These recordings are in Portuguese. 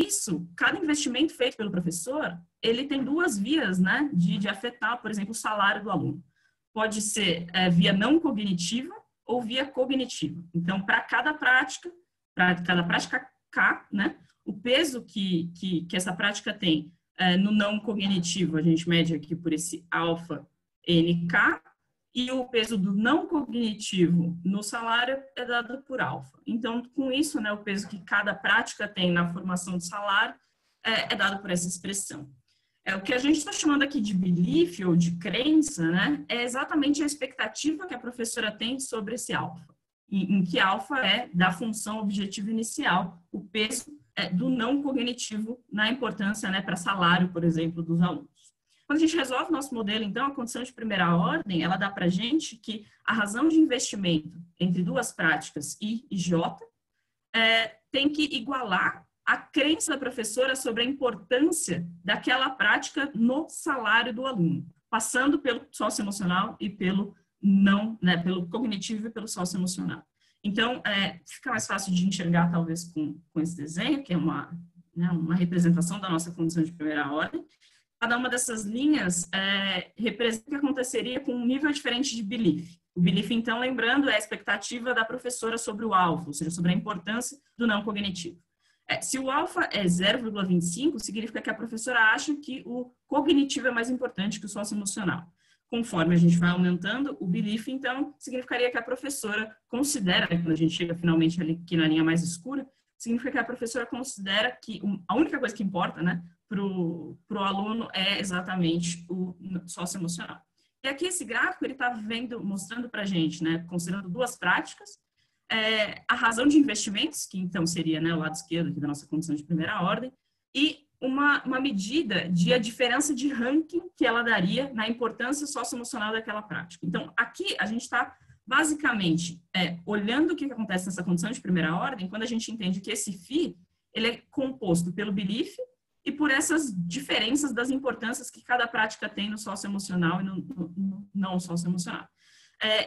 isso, cada investimento feito pelo professor, ele tem duas vias, né, de afetar, por exemplo, o salário do aluno. Pode ser via não cognitiva ou via cognitiva. Então, para cada prática K, né, o peso que essa prática tem no não cognitivo, a gente mede aqui por esse alfa NK, e o peso do não cognitivo no salário é dado por alfa. Então, com isso, né, o peso que cada prática tem na formação do salário é dado por essa expressão. O que a gente está chamando aqui de belief ou de crença, né, é exatamente a expectativa que a professora tem sobre esse alfa, em que alfa é da função objetivo inicial, o peso do não cognitivo na importância, né, para salário, por exemplo, dos alunos. Quando a gente resolve nosso modelo, então, a condição de primeira ordem, ela dá para a gente que a razão de investimento entre duas práticas I e J tem que igualar a crença da professora sobre a importância daquela prática no salário do aluno, passando pelo socioemocional e pelo não, né, pelo cognitivo e pelo socioemocional. Então, fica mais fácil de enxergar, talvez, com esse desenho, que é uma representação da nossa condição de primeira ordem. Cada uma dessas linhas representa o que aconteceria com um nível diferente de belief. O belief, então, lembrando, é a expectativa da professora sobre o alfa, ou seja, sobre a importância do não cognitivo. Se o alfa é 0,25, significa que a professora acha que o cognitivo é mais importante que o socioemocional. Conforme a gente vai aumentando, o belief, então, significaria que a professora considera, quando a gente chega finalmente ali aqui na linha mais escura, significa que a professora considera que a única coisa que importa, né, para o aluno é exatamente o socioemocional. E aqui esse gráfico, ele está mostrando para a gente, né, considerando duas práticas, a razão de investimentos, que então seria, né, o lado esquerdo aqui da nossa condição de primeira ordem, e uma medida de a diferença de ranking que ela daria na importância socioemocional daquela prática. Então, aqui a gente está basicamente olhando o que acontece nessa condição de primeira ordem, quando a gente entende que esse phi, ele é composto pelo belief e por essas diferenças das importâncias que cada prática tem no socioemocional e no não socioemocional.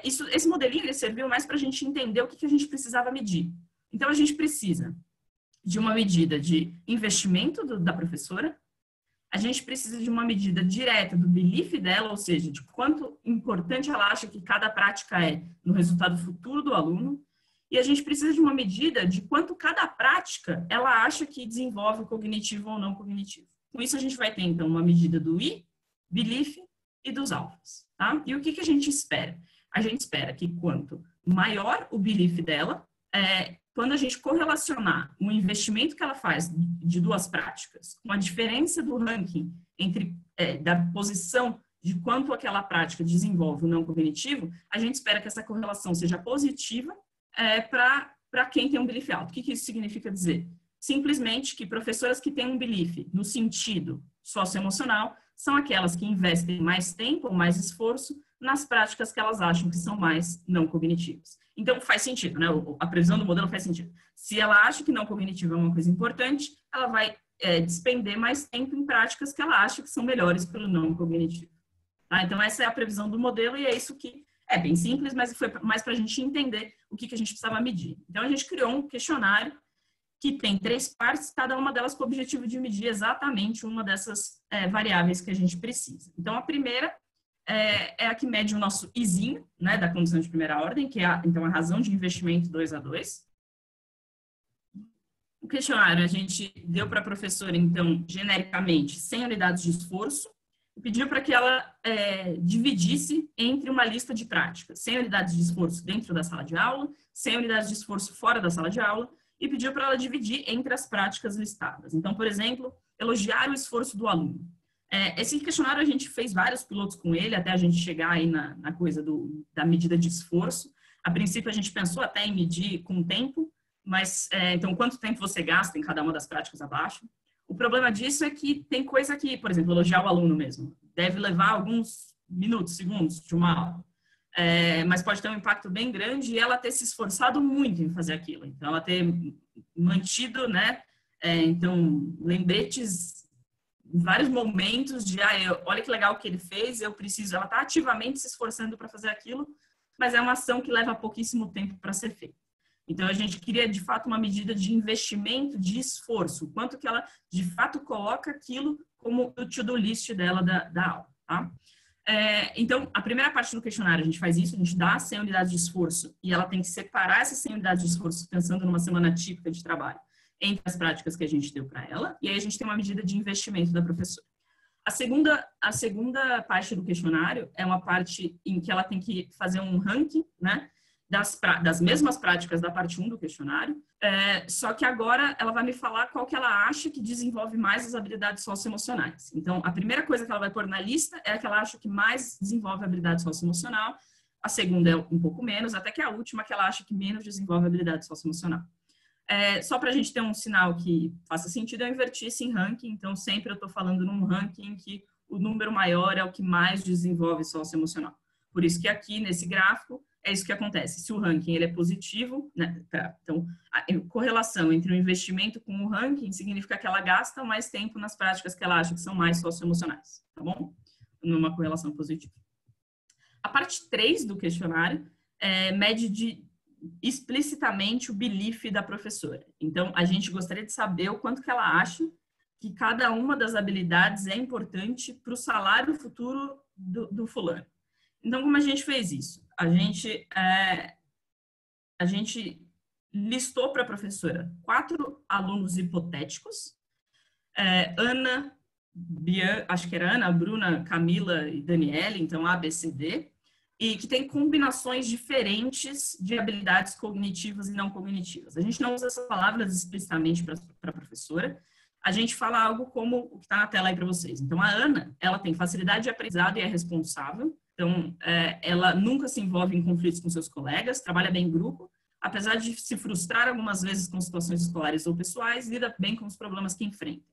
Esse modelinho, ele serviu mais para a gente entender o que a gente precisava medir. Então, a gente precisa de uma medida de investimento da professora, a gente precisa de uma medida direta do belief dela, ou seja, de quanto importante ela acha que cada prática é no resultado futuro do aluno, e a gente precisa de uma medida de quanto cada prática ela acha que desenvolve o cognitivo ou não cognitivo. Com isso, a gente vai ter, então, uma medida do I, belief e dos alfas. Tá? E o que a gente espera? A gente espera que quanto maior o belief dela, quando a gente correlacionar o investimento que ela faz de duas práticas com a diferença do ranking da posição de quanto aquela prática desenvolve o não cognitivo, a gente espera que essa correlação seja positiva para quem tem um belief alto. O que isso significa dizer? Simplesmente que professoras que têm um belief no sentido socioemocional são aquelas que investem mais tempo ou mais esforço nas práticas que elas acham que são mais não cognitivas. Então, faz sentido, né? A previsão do modelo faz sentido. Se ela acha que não cognitivo é uma coisa importante, ela vai despender mais tempo em práticas que ela acha que são melhores pelo não cognitivo. Tá? Então, essa é a previsão do modelo e é isso que é bem simples, mas foi mais para a gente entender o que a gente precisava medir. Então, a gente criou um questionário que tem 3 partes, cada uma delas com o objetivo de medir exatamente uma dessas variáveis que a gente precisa. Então, a primeira é a que mede o nosso Izinho, né, da condição de primeira ordem, que é então, a razão de investimento 2A2. O questionário a gente deu para a professora, então, genericamente, 100 unidades de esforço, e pediu para que ela dividisse entre uma lista de práticas, 100 unidades de esforço dentro da sala de aula, 100 unidades de esforço fora da sala de aula, e pediu para ela dividir entre as práticas listadas. Então, por exemplo, elogiar o esforço do aluno. Esse questionário a gente fez vários pilotos com ele, até a gente chegar aí na coisa da medida de esforço. A princípio, a gente pensou até em medir com tempo, mas, então, quanto tempo você gasta em cada uma das práticas abaixo. O problema disso é que tem coisa que, por exemplo, elogiar o aluno mesmo, deve levar alguns minutos, segundos de uma aula. Mas pode ter um impacto bem grande e ela ter se esforçado muito em fazer aquilo. Então, ela ter mantido, né, então, lembretes em vários momentos de, olha que legal que ele fez, ela está ativamente se esforçando para fazer aquilo, mas é uma ação que leva pouquíssimo tempo para ser feita. Então, a gente queria, de fato, uma medida de investimento, de esforço, o quanto que ela, de fato, coloca aquilo como o to-do list dela da aula, tá? Então, a primeira parte do questionário, a gente faz isso, a gente dá 100 unidades de esforço e ela tem que separar essas 100 unidades de esforço, pensando numa semana típica de trabalho, entre as práticas que a gente deu para ela, e aí a gente tem uma medida de investimento da professora. A segunda parte do questionário é uma parte em que ela tem que fazer um ranking, né, das mesmas práticas da parte 1 do questionário, só que agora ela vai me falar qual que ela acha que desenvolve mais as habilidades socioemocionais. Então, a primeira coisa que ela vai pôr na lista é a que ela acha que mais desenvolve a habilidade socioemocional, a segunda é um pouco menos, até que a última que ela acha que menos desenvolve a habilidade socioemocional. Só para a gente ter um sinal que faça sentido, eu inverti esse em ranking, então sempre eu estou falando num ranking que o número maior é o que mais desenvolve socioemocional. Por isso que aqui, nesse gráfico, é isso que acontece. Se o ranking ele é positivo, né, então, a correlação entre o investimento com o ranking significa que ela gasta mais tempo nas práticas que ela acha que são mais socioemocionais, tá bom? Numa correlação positiva. A parte 3 do questionário mede explicitamente o belief da professora. Então, a gente gostaria de saber o quanto que ela acha que cada uma das habilidades é importante para o salário futuro do fulano. Então, como a gente fez isso? A gente listou para a professora 4 alunos hipotéticos, Ana, acho que era Ana, Bruna, Camila e Daniele, então A, B, C, D, e que tem combinações diferentes de habilidades cognitivas e não cognitivas. A gente não usa essas palavras explicitamente para a professora, a gente fala algo como o que está na tela aí para vocês. Então, a Ana, ela tem facilidade de aprendizado e é responsável, então, ela nunca se envolve em conflitos com seus colegas, trabalha bem em grupo, apesar de se frustrar algumas vezes com situações escolares ou pessoais, lida bem com os problemas que enfrenta.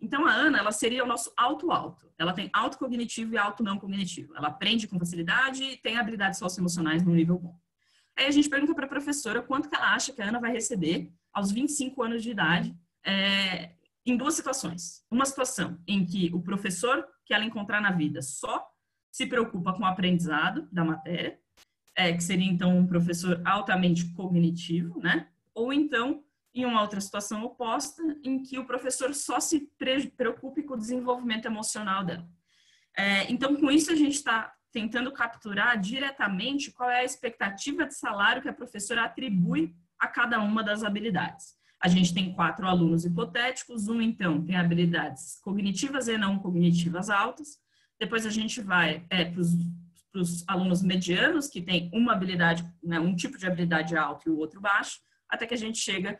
Então, a Ana, ela seria o nosso auto-auto. Ela tem auto-cognitivo e auto-não cognitivo. Ela aprende com facilidade e tem habilidades socioemocionais no nível bom. Aí a gente pergunta para a professora quanto que ela acha que a Ana vai receber aos 25 anos de idade, em 2 situações. Uma situação em que o professor que ela encontrar na vida só se preocupa com o aprendizado da matéria, que seria, então, um professor altamente cognitivo, né? Ou, então, em uma outra situação oposta, em que o professor só se preocupe com o desenvolvimento emocional dela. Então, com isso, a gente está tentando capturar diretamente qual é a expectativa de salário que a professora atribui a cada uma das habilidades. A gente tem 4 alunos hipotéticos, um, então, tem habilidades cognitivas e não cognitivas altas. Depois a gente vai para os alunos medianos, que tem uma habilidade, né, um tipo de habilidade alta e o outro baixo, até que a gente chega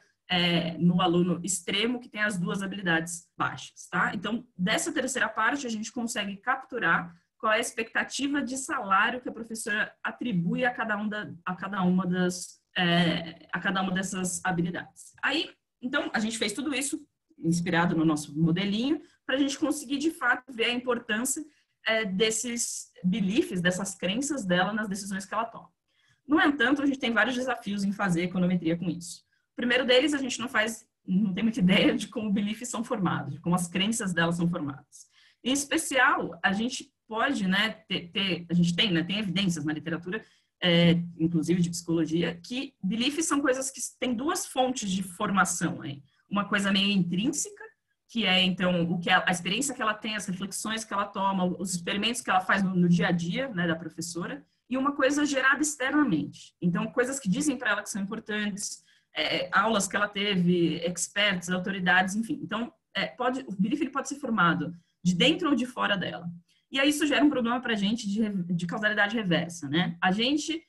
no aluno extremo, que tem as 2 habilidades baixas, tá? Então, dessa terceira parte, a gente consegue capturar qual é a expectativa de salário que a professora atribui a cada uma dessas habilidades. Aí, então, a gente fez tudo isso, inspirado no nosso modelinho, para a gente conseguir, de fato, ver a importância desses beliefs, dessas crenças dela nas decisões que ela toma. No entanto, a gente tem vários desafios em fazer econometria com isso. O primeiro deles, a gente não tem muita ideia de como beliefs são formados, de como as crenças delas são formadas. Em especial, a gente pode, né, tem evidências na literatura, inclusive de psicologia, que beliefs são coisas que têm 2 fontes de formação. Uma coisa meio intrínseca, que é, então, a experiência que ela tem, as reflexões que ela toma, os experimentos que ela faz no dia a dia, né, da professora, e uma coisa gerada externamente. Então, coisas que dizem para ela que são importantes, aulas que ela teve, experts, autoridades, enfim. Então, o belief ele pode ser formado de dentro ou de fora dela. E aí isso gera um problema para a gente de causalidade reversa, né? A gente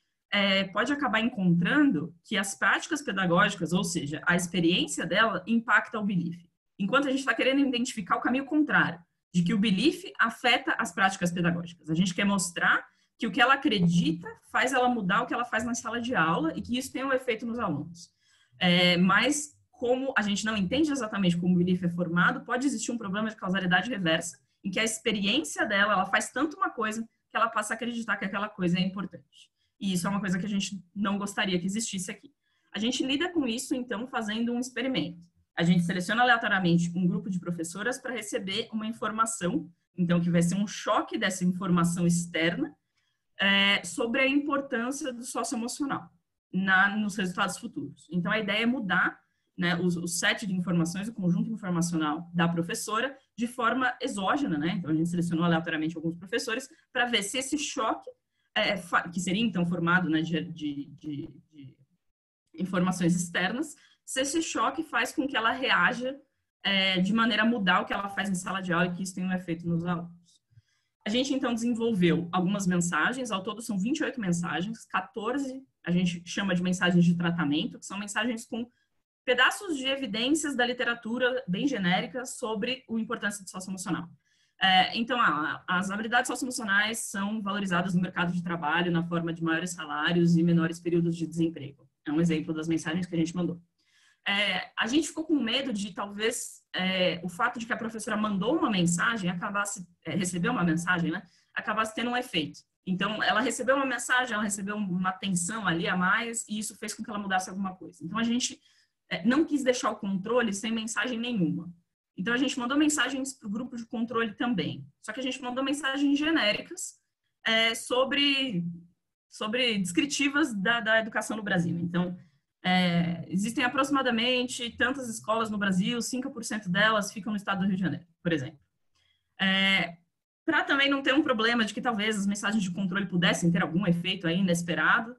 pode acabar encontrando que as práticas pedagógicas, ou seja, a experiência dela, impacta o belief. Enquanto a gente está querendo identificar o caminho contrário, de que o belief afeta as práticas pedagógicas. A gente quer mostrar que o que ela acredita faz ela mudar o que ela faz na sala de aula e que isso tem um efeito nos alunos. Mas, como a gente não entende exatamente como o belief é formado, pode existir um problema de causalidade reversa, em que a experiência dela, ela faz tanto uma coisa que ela passa a acreditar que aquela coisa é importante. E isso é uma coisa que a gente não gostaria que existisse aqui. A gente lida com isso, então, fazendo um experimento. A gente seleciona aleatoriamente um grupo de professoras para receber uma informação, então, que vai ser um choque dessa informação externa sobre a importância do socioemocional. nos resultados futuros. Então, a ideia é mudar, né, o set de informações, o conjunto informacional da professora de forma exógena, né? Então, a gente selecionou aleatoriamente alguns professores para ver se esse choque, que seria, então, formado, né, de informações externas, se esse choque faz com que ela reaja de maneira a mudar o que ela faz em sala de aula e que isso tenha um efeito nos alunos. A gente, então, desenvolveu algumas mensagens, ao todo são 28 mensagens, 14 a gente chama de mensagens de tratamento, que são mensagens com pedaços de evidências da literatura bem genéricas sobre a importância do socioemocional. Então, as habilidades socioemocionais são valorizadas no mercado de trabalho na forma de maiores salários e menores períodos de desemprego. É um exemplo das mensagens que a gente mandou. A gente ficou com medo de, talvez, o fato de que a professora mandou uma mensagem, recebeu uma mensagem, né, acabasse tendo um efeito. Então, ela recebeu uma mensagem, ela recebeu uma atenção ali a mais, e isso fez com que ela mudasse alguma coisa. Então, a gente não quis deixar o controle sem mensagem nenhuma. Então, a gente mandou mensagens para o grupo de controle também. Só que a gente mandou mensagens genéricas sobre descritivas da educação no Brasil. Então, existem aproximadamente tantas escolas no Brasil, 5% delas ficam no estado do Rio de Janeiro, por exemplo. Para também não ter um problema de que talvez as mensagens de controle pudessem ter algum efeito aí inesperado,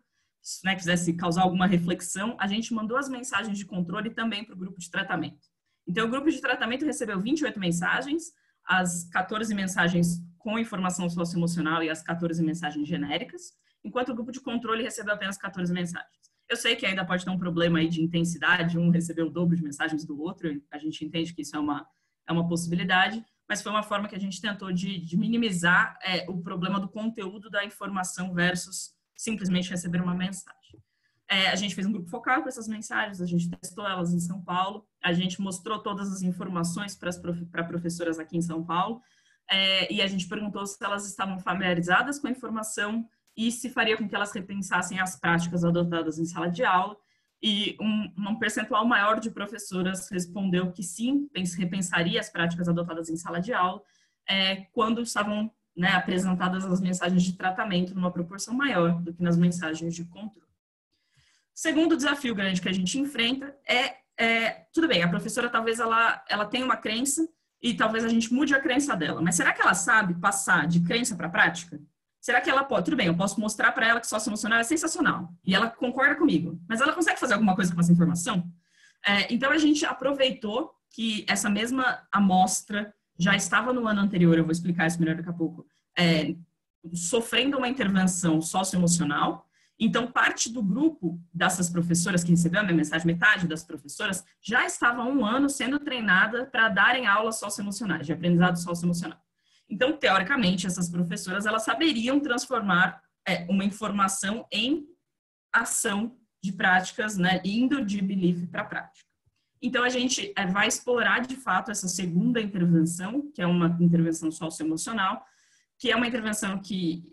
né, quisesse causar alguma reflexão, a gente mandou as mensagens de controle também para o grupo de tratamento. Então, o grupo de tratamento recebeu 28 mensagens, as 14 mensagens com informação socioemocional e as 14 mensagens genéricas, enquanto o grupo de controle recebeu apenas 14 mensagens. Eu sei que ainda pode ter um problema aí de intensidade, um recebeu o dobro de mensagens do outro, a gente entende que isso é uma possibilidade, mas foi uma forma que a gente tentou de minimizar o problema do conteúdo da informação versus simplesmente receber uma mensagem. A gente fez um grupo focal com essas mensagens, a gente testou elas em São Paulo, a gente mostrou todas as informações para professoras aqui em São Paulo, e a gente perguntou se elas estavam familiarizadas com a informação e se faria com que elas repensassem as práticas adotadas em sala de aula, e um percentual maior de professoras respondeu que sim, repensaria as práticas adotadas em sala de aula, quando estavam, né, apresentadas as mensagens de tratamento numa proporção maior do que nas mensagens de controle. Segundo desafio grande que a gente enfrenta tudo bem, a professora talvez ela tenha uma crença e talvez a gente mude a crença dela, mas será que ela sabe passar de crença para prática? Será que ela pode? Tudo bem, eu posso mostrar para ela que socioemocional é sensacional e ela concorda comigo, mas ela consegue fazer alguma coisa com essa informação? Então, a gente aproveitou que essa mesma amostra já estava no ano anterior, eu vou explicar isso melhor daqui a pouco, sofrendo uma intervenção socioemocional. Então, parte do grupo dessas professoras que recebeu a minha mensagem, metade das professoras, já estava há 1 ano sendo treinada para darem aulas socioemocionais, de aprendizado socioemocional. Então, teoricamente, essas professoras, elas saberiam transformar uma informação em ação de práticas, né, indo de belief para prática. Então, a gente vai explorar, de fato, essa segunda intervenção, que é uma intervenção socioemocional, que é uma intervenção que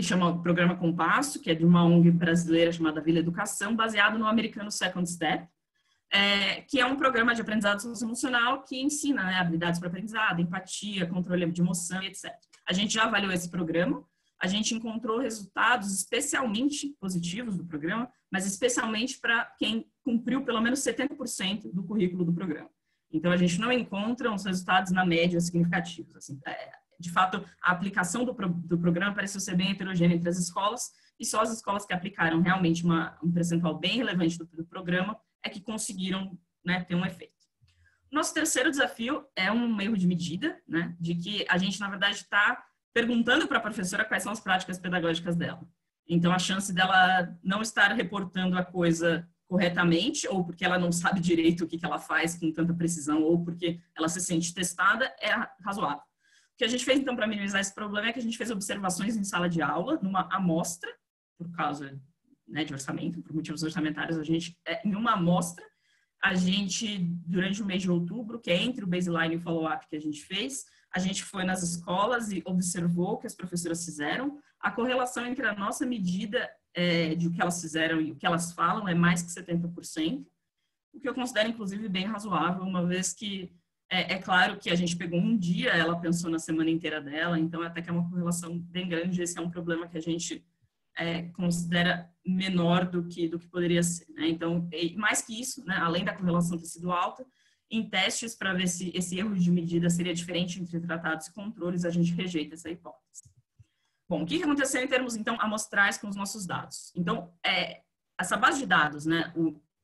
chama o Programa Compasso, que é de uma ONG brasileira chamada Vila Educação, baseado no americano Second Step, que é um programa de aprendizado socioemocional que ensina, né, habilidades para aprendizado, empatia, controle de emoção, etc. A gente já avaliou esse programa, a gente encontrou resultados especialmente positivos do programa, mas especialmente para quem cumpriu pelo menos 70% do currículo do programa. Então, a gente não encontra uns resultados na média significativos. Assim, de fato, a aplicação do programa pareceu ser bem heterogênea entre as escolas, e só as escolas que aplicaram realmente um percentual bem relevante do programa que conseguiram, né, ter um efeito. Nosso terceiro desafio é um erro de medida, né, de que a gente, na verdade, está perguntando para a professora quais são as práticas pedagógicas dela. Então, a chance dela não estar reportando a coisa corretamente, ou porque ela não sabe direito o que ela faz com tanta precisão, ou porque ela se sente testada, é razoável. O que a gente fez, então, para minimizar esse problema é que a gente fez observações em sala de aula, numa amostra, por causa, né, de orçamento, por motivos orçamentários, em uma amostra, a gente, durante o mês de outubro, que é entre o baseline e o follow-up que a gente fez, a gente foi nas escolas e observou o que as professoras fizeram. A correlação entre a nossa medida de o que elas fizeram e o que elas falam é mais que 70%, o que eu considero, inclusive, bem razoável, uma vez que é claro que a gente pegou um dia, ela pensou na semana inteira dela, então até que é uma correlação bem grande. Esse é um problema que a gente considera menor do que poderia ser, né? Então, mais que isso, né, além da correlação ter sido alta, em testes para ver se esse erro de medida seria diferente entre tratados e controles, a gente rejeita essa hipótese. Bom, o que aconteceu em termos, então, amostrais com os nossos dados? Então, essa base de dados, né,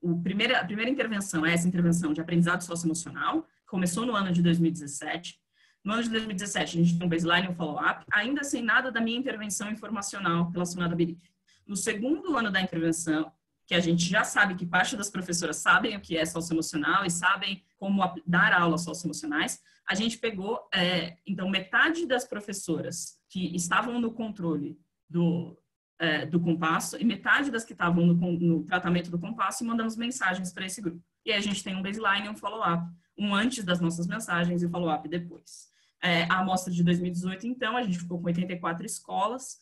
a primeira intervenção é essa intervenção de aprendizado socioemocional, começou no ano de 2017. No ano de 2017, a gente tem um baseline e um follow-up, ainda sem nada da minha intervenção informacional relacionada a belief. No segundo ano da intervenção, que a gente já sabe que parte das professoras sabem o que é socioemocional e sabem como dar aulas socioemocionais, a gente pegou, então, metade das professoras que estavam no controle do compasso e metade das que estavam no tratamento do compasso e mandamos mensagens para esse grupo. E aí a gente tem um baseline e um follow-up, um antes das nossas mensagens e follow-up depois. A amostra de 2018, então, a gente ficou com 84 escolas,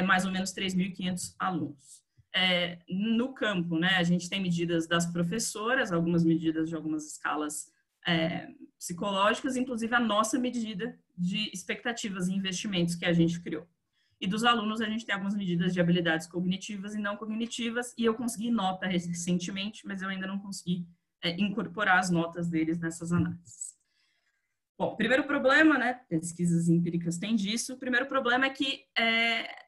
mais ou menos 3.500 alunos. No campo, né, a gente tem medidas das professoras, algumas medidas de algumas escalas psicológicas, inclusive a nossa medida de expectativas e investimentos que a gente criou. E dos alunos, a gente tem algumas medidas de habilidades cognitivas e não cognitivas, e eu consegui nota recentemente, mas eu ainda não consegui incorporar as notas deles nessas análises. Bom, primeiro problema, né, pesquisas empíricas têm disso, o primeiro problema é que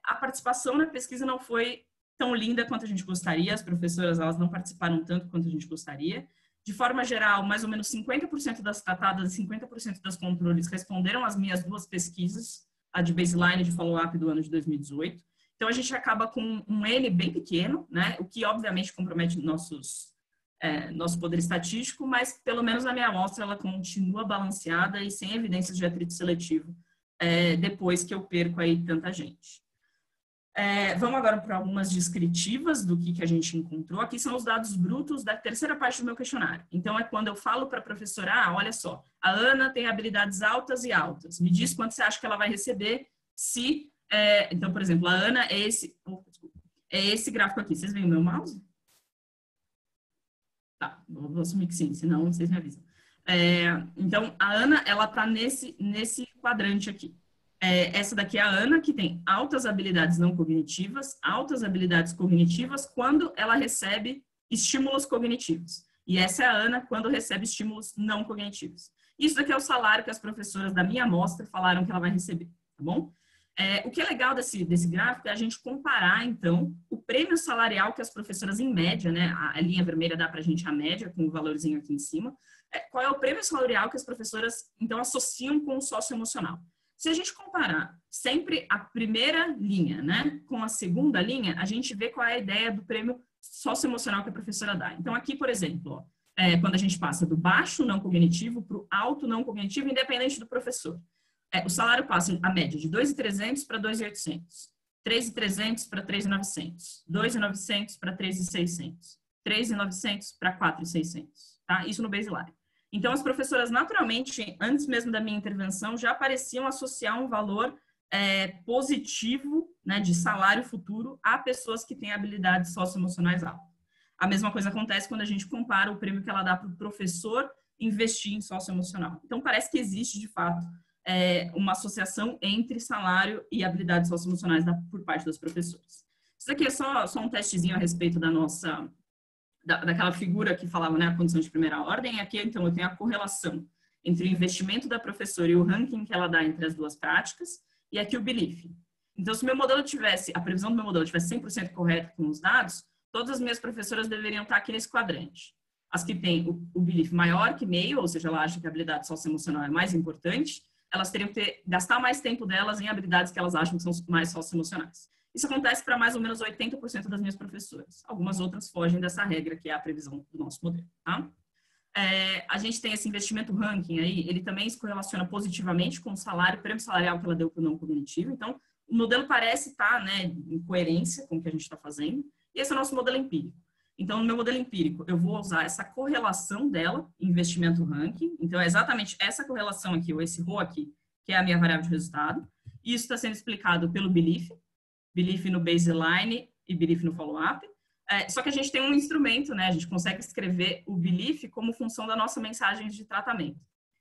a participação na pesquisa não foi tão linda quanto a gente gostaria, as professoras elas não participaram tanto quanto a gente gostaria. De forma geral, mais ou menos 50% das tratadas e 50% das controles responderam às minhas duas pesquisas, a de baseline e de follow-up do ano de 2018. Então, a gente acaba com um N bem pequeno, né, o que obviamente compromete nosso poder estatístico, mas pelo menos na minha amostra ela continua balanceada e sem evidências de atrito seletivo depois que eu perco aí tanta gente. Vamos agora para algumas descritivas do que a gente encontrou. Aqui são os dados brutos da terceira parte do meu questionário. Então, é quando eu falo para a professora, olha só, a Ana tem habilidades altas e altas. Me diz quanto você acha que ela vai receber se... então, por exemplo, a Ana é esse gráfico aqui. Vocês veem o meu mouse? Tá, vou assumir que sim, senão vocês me avisam. Então, a Ana, ela está nesse quadrante aqui. Essa daqui é a Ana, que tem altas habilidades não cognitivas, altas habilidades cognitivas quando ela recebe estímulos cognitivos. E essa é a Ana quando recebe estímulos não cognitivos. Isso daqui é o salário que as professoras da minha amostra falaram que ela vai receber, tá bom? O que é legal desse gráfico é a gente comparar, então, o prêmio salarial que as professoras, em média, né, a linha vermelha dá pra gente a média, com o valorzinho aqui em cima, qual é o prêmio salarial que as professoras, então, associam com o socioemocional. Se a gente comparar sempre a primeira linha, né, com a segunda linha, a gente vê qual é a ideia do prêmio socioemocional que a professora dá. Então, aqui, por exemplo, quando a gente passa do baixo não cognitivo para o alto não cognitivo, independente do professor. O salário passa a média de 2.300 para 2.800, 3.300 para 3.900, 2.900 para 3.600, 3.900 para 4.600, tá? Isso no baseline. Então, as professoras, naturalmente, antes mesmo da minha intervenção, já pareciam associar um valor positivo, né, de salário futuro a pessoas que têm habilidades socioemocionais altas. A mesma coisa acontece quando a gente compara o prêmio que ela dá para o professor investir em socioemocional. Então, parece que existe, de fato, uma associação entre salário e habilidades socioemocionais por parte das professoras. Isso aqui é só um testezinho a respeito da nossa... daquela figura que falava, né, a condição de primeira ordem. Aqui, então, eu tenho a correlação entre o investimento da professora e o ranking que ela dá entre as duas práticas, e aqui o belief. Então, se a previsão do meu modelo tivesse 100% correto com os dados, todas as minhas professoras deveriam estar aqui nesse quadrante. As que têm o belief maior que meio, ou seja, ela acha que a habilidade socioemocional é mais importante, elas teriam que gastar mais tempo delas em habilidades que elas acham que são mais socioemocionais. Isso acontece para mais ou menos 80% das minhas professoras. Algumas outras fogem dessa regra, que é a previsão do nosso modelo. Tá? A gente tem esse investimento ranking aí, ele também se correlaciona positivamente com o salário, o prêmio salarial que ela deu para o não cognitivo. Então, o modelo parece estar, né, em coerência com o que a gente está fazendo. E esse é o nosso modelo empírico. Então, no meu modelo empírico, eu vou usar essa correlação dela, investimento ranking. Então, é exatamente essa correlação aqui, ou esse ρ aqui, que é a minha variável de resultado. Isso está sendo explicado pelo belief no baseline e belief no follow-up. Só que a gente tem um instrumento, né? A gente consegue escrever o belief como função da nossa mensagem de tratamento.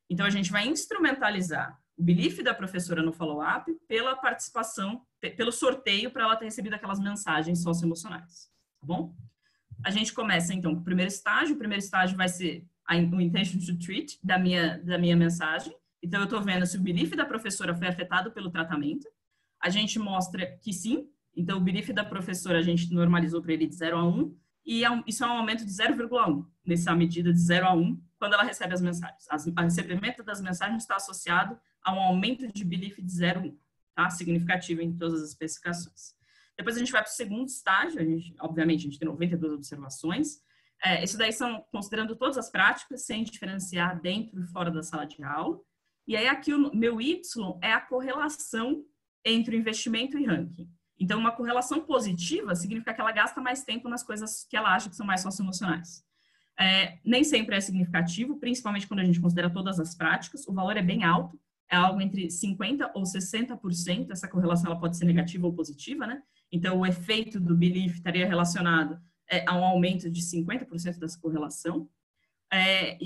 Então, a gente vai instrumentalizar o belief da professora no follow-up pela participação, pelo sorteio para ela ter recebido aquelas mensagens socioemocionais, tá bom? A gente começa, então, com o primeiro estágio. O primeiro estágio vai ser o intention to treat da minha mensagem. Então, eu estou vendo se o belief da professora foi afetado pelo tratamento. A gente mostra que sim. Então, o belief da professora a gente normalizou para ele de 0 a 1. E isso é um aumento de 0,1, nessa medida de 0 a 1, quando ela recebe as mensagens. O recebimento das mensagens está associado a um aumento de belief de 0,1, tá? Significativo em todas as especificações. Depois a gente vai para o segundo estágio, obviamente a gente tem 92 observações. Isso daí são considerando todas as práticas, sem diferenciar dentro e fora da sala de aula. E aí aqui o meu Y é a correlação entre o investimento e ranking. Então, uma correlação positiva significa que ela gasta mais tempo nas coisas que ela acha que são mais socioemocionais. Nem sempre é significativo, principalmente quando a gente considera todas as práticas. O valor é bem alto, é algo entre 50% ou 60%. Essa correlação ela pode ser negativa ou positiva, né? Então, o efeito do belief estaria relacionado a um aumento de 50% dessa correlação.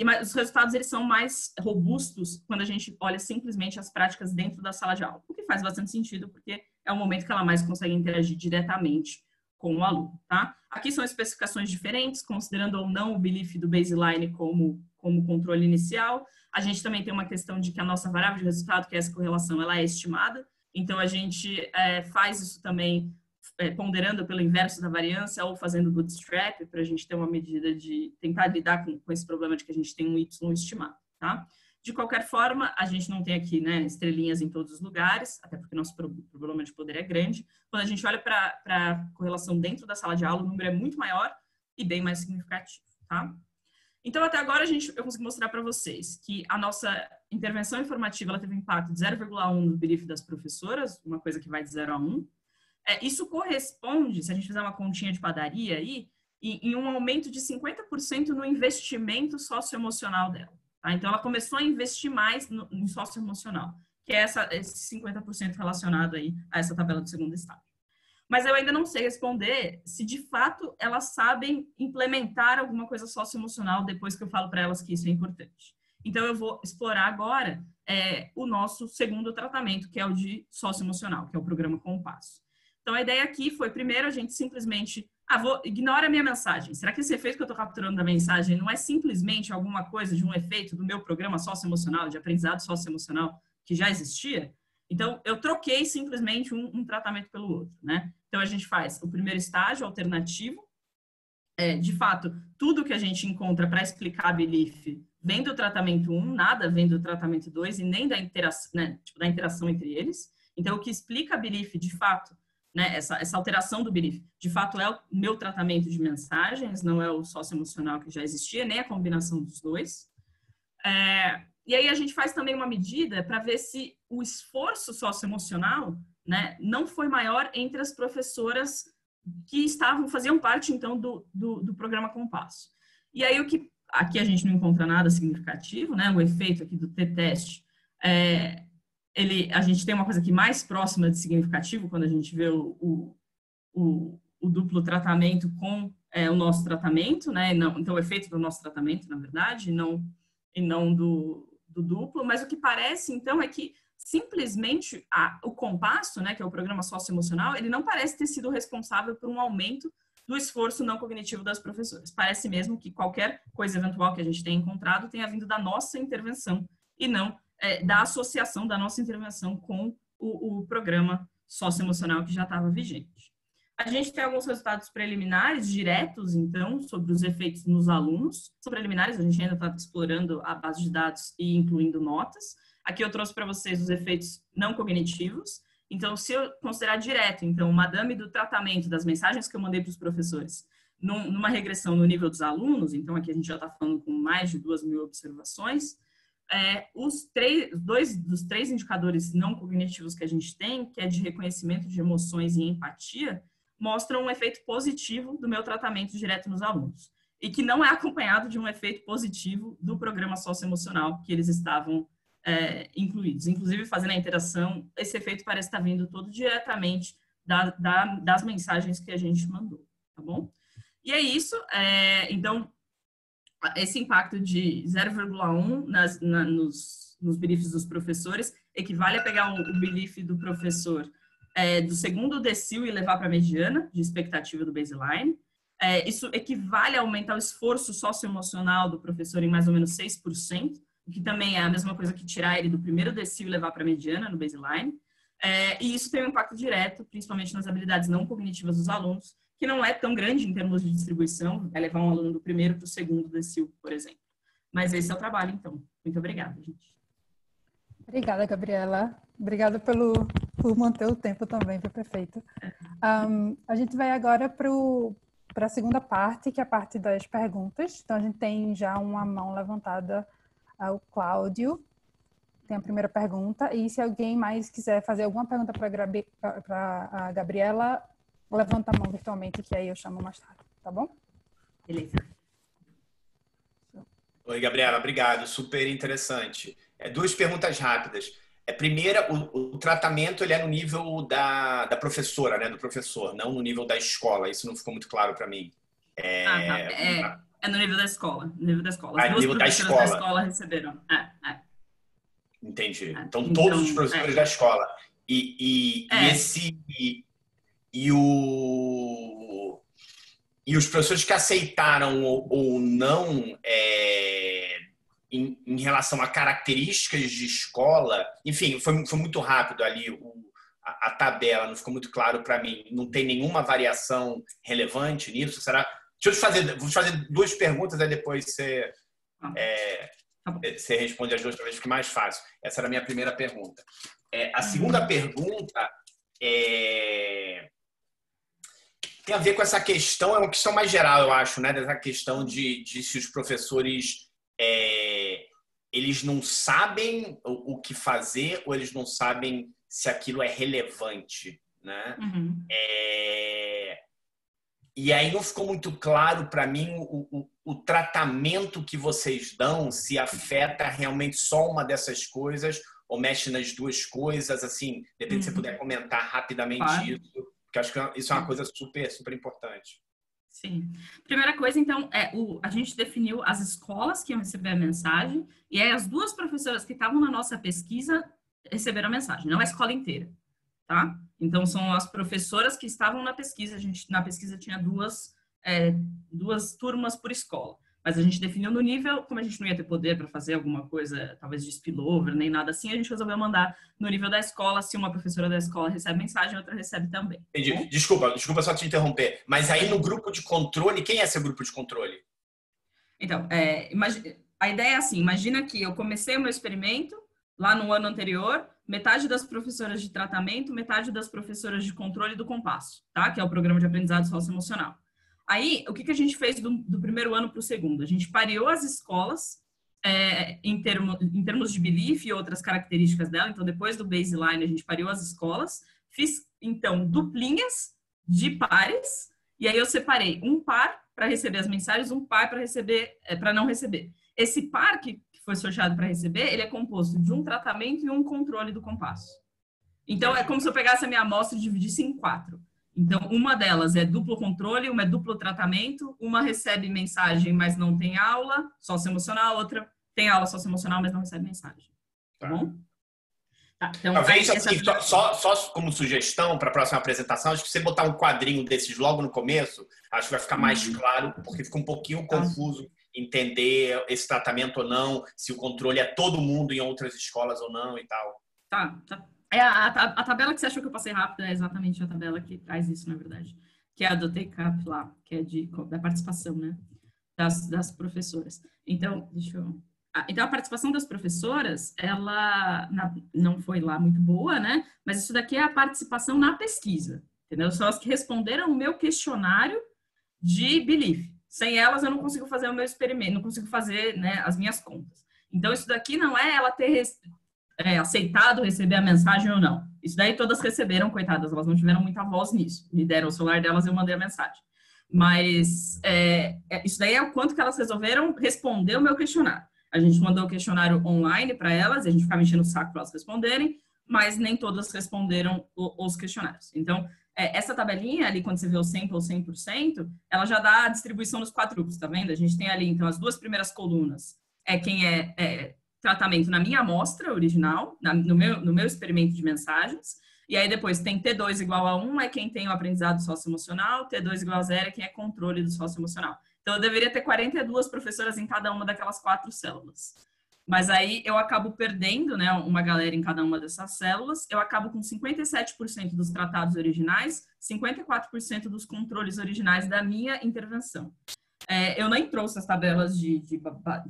Mas os resultados eles são mais robustos quando a gente olha simplesmente as práticas dentro da sala de aula, o que faz bastante sentido, porque é o momento que ela mais consegue interagir diretamente com o aluno, tá? Aqui são especificações diferentes, considerando ou não o belief do baseline como controle inicial. A gente também tem uma questão de que a nossa variável de resultado, que é essa correlação, ela é estimada, então a gente faz isso também ponderando pelo inverso da variância ou fazendo bootstrap para a gente ter uma medida de tentar lidar com esse problema de que a gente tem um Y estimado, tá? De qualquer forma, a gente não tem aqui, né, estrelinhas em todos os lugares, até porque nosso problema de poder é grande. Quando a gente olha para a correlação dentro da sala de aula, o número é muito maior e bem mais significativo, tá? Então, até agora, eu consegui mostrar para vocês que a nossa intervenção informativa ela teve um impacto de 0,1 no belief das professoras, uma coisa que vai de 0 a 1. Isso corresponde, se a gente fizer uma continha de padaria aí, em um aumento de 50% no investimento socioemocional dela. Tá? Então, ela começou a investir mais em socioemocional, que é esse 50% relacionado aí a essa tabela do segundo estágio. Mas eu ainda não sei responder se, de fato, elas sabem implementar alguma coisa socioemocional depois que eu falo para elas que isso é importante. Então, eu vou explorar agora o nosso segundo tratamento, que é o de socioemocional, que é o programa Compasso. Então, a ideia aqui foi, primeiro, a gente simplesmente... ignora a minha mensagem. Será que esse efeito que eu estou capturando da mensagem não é simplesmente alguma coisa de um efeito do meu programa socioemocional, de aprendizado socioemocional, que já existia? Então, eu troquei simplesmente um tratamento pelo outro, né? Então, a gente faz o primeiro estágio alternativo. De fato, tudo que a gente encontra para explicar a belief vem do tratamento 1, nada vem do tratamento 2 e nem da interação, né, da interação entre eles. Então, o que explica a belief, de fato, né, essa alteração do belief, de fato é o meu tratamento de mensagens, não é o socioemocional que já existia, nem a combinação dos dois. E aí a gente faz também uma medida para ver se o esforço socioemocional, né, não foi maior entre as professoras que faziam parte, então, do programa Compasso. E aí aqui a gente não encontra nada significativo, né, o efeito aqui do T-teste, a gente tem uma coisa aqui mais próxima de significativo quando a gente vê o duplo tratamento com o nosso tratamento, né? Então, o efeito do nosso tratamento, na verdade, e não do duplo. Mas o que parece, então, é que simplesmente o Compasso, né, que é o programa socioemocional, ele não parece ter sido responsável por um aumento do esforço não cognitivo das professoras. Parece mesmo que qualquer coisa eventual que a gente tenha encontrado tenha vindo da nossa intervenção e não da associação da nossa intervenção com o programa socioemocional que já estava vigente. A gente tem alguns resultados preliminares, diretos, então, sobre os efeitos nos alunos. São preliminares, a gente ainda está explorando a base de dados e incluindo notas. Aqui eu trouxe para vocês os efeitos não cognitivos. Então, se eu considerar direto, então, o madame do tratamento das mensagens que eu mandei para os professores, numa regressão no nível dos alunos, então aqui a gente já está falando com mais de 2.000 observações, dois dos três indicadores não cognitivos que a gente tem, que é de reconhecimento de emoções e empatia, mostram um efeito positivo do meu tratamento direto nos alunos. E que não é acompanhado de um efeito positivo do programa socioemocional que eles estavam incluídos. Inclusive, fazendo a interação, esse efeito parece estar vindo todo diretamente das mensagens que a gente mandou, tá bom? E é isso. Então, esse impacto de 0,1 nos beliefs dos professores equivale a pegar o belief do professor do segundo decil e levar para a mediana de expectativa do baseline. Isso equivale a aumentar o esforço socioemocional do professor em mais ou menos 6%, o que também é a mesma coisa que tirar ele do primeiro decil e levar para a mediana no baseline. E isso tem um impacto direto, principalmente nas habilidades não cognitivas dos alunos, que não é tão grande em termos de distribuição, é levar um aluno do primeiro para o segundo decil, por exemplo. Mas esse é o trabalho, então. Muito obrigada, gente. Obrigada, Gabriela. Obrigada por manter o tempo também, foi perfeito. A gente vai agora para a segunda parte, que é a parte das perguntas. Então, a gente tem já uma mão levantada, o Cláudio. Tem a primeira pergunta. E se alguém mais quiser fazer alguma pergunta para a Gabriela, levanta a mão virtualmente, que aí eu chamo mais tarde, tá bom? Beleza. Oi, Gabriela, obrigado. Super interessante. Duas perguntas rápidas. Primeira, o tratamento ele é no nível da professora, né? Do professor, não no nível da escola. Isso não ficou muito claro para mim. É no nível da escola. No nível da escola. No nível da escola. Da escola receberam. Entendi. Então, todos os professores da escola. E os professores que aceitaram ou não em relação a características de escola, enfim, foi muito rápido ali a tabela, não ficou muito claro para mim. Não tem nenhuma variação relevante nisso? Será? Vou te fazer duas perguntas, aí depois você responde as duas, talvez fique mais fácil. Essa era a minha primeira pergunta. A segunda pergunta tem a ver com essa questão, é uma questão mais geral, eu acho, né? Dessa questão de se os professores eles não sabem o que fazer ou eles não sabem se aquilo é relevante, né? Uhum. E aí não ficou muito claro para mim o tratamento que vocês dão, se afeta realmente só uma dessas coisas ou mexe nas duas coisas, assim, depende se você puder comentar rapidamente isso, porque acho que isso é uma coisa super, super importante. Sim. Primeira coisa, então, a gente definiu as escolas que iam receber a mensagem e aí as duas professoras que estavam na nossa pesquisa receberam a mensagem, não a escola inteira, tá? Então, são as professoras que estavam na pesquisa. Na pesquisa tinha duas turmas por escola. Mas a gente definiu no nível, como a gente não ia ter poder para fazer alguma coisa, talvez de spillover, nem nada assim, a gente resolveu mandar no nível da escola, se uma professora da escola recebe mensagem, outra recebe também. Entendi. Desculpa só te interromper. Mas aí no grupo de controle, quem é esse grupo de controle? Então, a ideia é assim, imagina que eu comecei o meu experimento lá no ano anterior, metade das professoras de tratamento, metade das professoras de controle do compasso, tá? Que é o programa de aprendizado socioemocional. Aí, o que a gente fez do primeiro ano para o segundo? A gente pareou as escolas em termos de belief e outras características dela. Então, depois do baseline, a gente pareou as escolas. Fiz, então, duplinhas de pares. E aí, eu separei um par para receber as mensagens, um par para não receber. Esse par que foi sorteado para receber, ele é composto de um tratamento e um controle do compasso. Então, é como se eu pegasse a minha amostra e dividisse em 4. Então, uma delas é duplo controle, uma é duplo tratamento, uma recebe mensagem, mas não tem aula socioemocional, outra tem aula socioemocional, mas não recebe mensagem. Tá bom? Tá, então, talvez, assim, só como sugestão para a próxima apresentação, acho que você botar um quadrinho desses logo no começo, acho que vai ficar mais claro, porque fica um pouquinho confuso entender esse tratamento ou não, se o controle é todo mundo em outras escolas ou não e tal. Tá. A tabela que você achou que eu passei rápido é exatamente a tabela que traz isso, na verdade. Que é a do take-up lá, que é da participação, né? Das professoras. Então, então, a participação das professoras, ela não foi lá muito boa, né? Mas isso daqui é a participação na pesquisa, entendeu? São as que responderam o meu questionário de belief. Sem elas, eu não consigo fazer o meu experimento, não consigo fazer, né, as minhas contas. Então, isso daqui não é ela ter aceitado receber a mensagem ou não. Isso daí todas receberam, coitadas, elas não tiveram muita voz nisso. Me deram o celular delas e eu mandei a mensagem. Mas isso daí é o quanto que elas resolveram responder o meu questionário. A gente mandou o questionário online para elas, a gente ficava enchendo o saco para elas responderem, mas nem todas responderam os questionários. Então, essa tabelinha ali, quando você vê o sample 100%, ela já dá a distribuição nos 4 grupos, tá vendo? A gente tem ali, então, as 2 primeiras colunas quem é tratamento na minha amostra original, no meu experimento de mensagens, e aí depois tem T2 igual a 1 é quem tem o aprendizado socioemocional, T2 igual a 0 é quem é controle do socioemocional. Então, eu deveria ter 42 professoras em cada uma daquelas 4 células. Mas aí eu acabo perdendo, né, uma galera em cada uma dessas células, eu acabo com 57% dos tratados originais, 54% dos controles originais da minha intervenção. Eu nem trouxe as tabelas de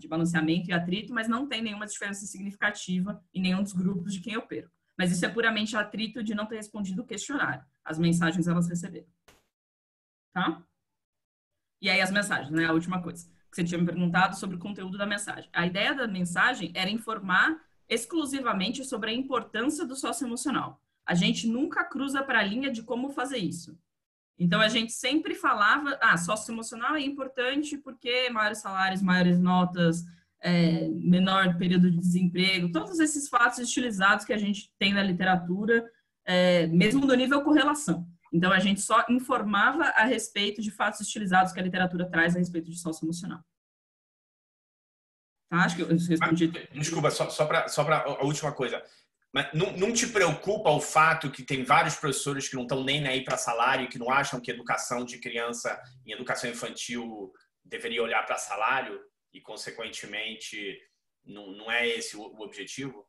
balanceamento e atrito, mas não tem nenhuma diferença significativa em nenhum dos grupos de quem eu perco. Mas isso é puramente atrito de não ter respondido o questionário. As mensagens elas receberam. Tá? E aí as mensagens, né? A última coisa que você tinha me perguntado sobre o conteúdo da mensagem. A ideia da mensagem era informar exclusivamente sobre a importância do socioemocional. A gente nunca cruza para a linha de como fazer isso. Então, a gente sempre falava, socioemocional é importante porque maiores salários, maiores notas, menor período de desemprego, todos esses fatos estilizados que a gente tem na literatura, mesmo no nível correlação. Então, a gente só informava a respeito de fatos estilizados que a literatura traz a respeito de socioemocional. Tá? Acho que eu respondi. Desculpa, só para a última coisa. Mas não te preocupa o fato que tem vários professores que não estão nem aí para salário, que não acham que educação de criança em educação infantil deveria olhar para salário e, consequentemente, não é esse o objetivo?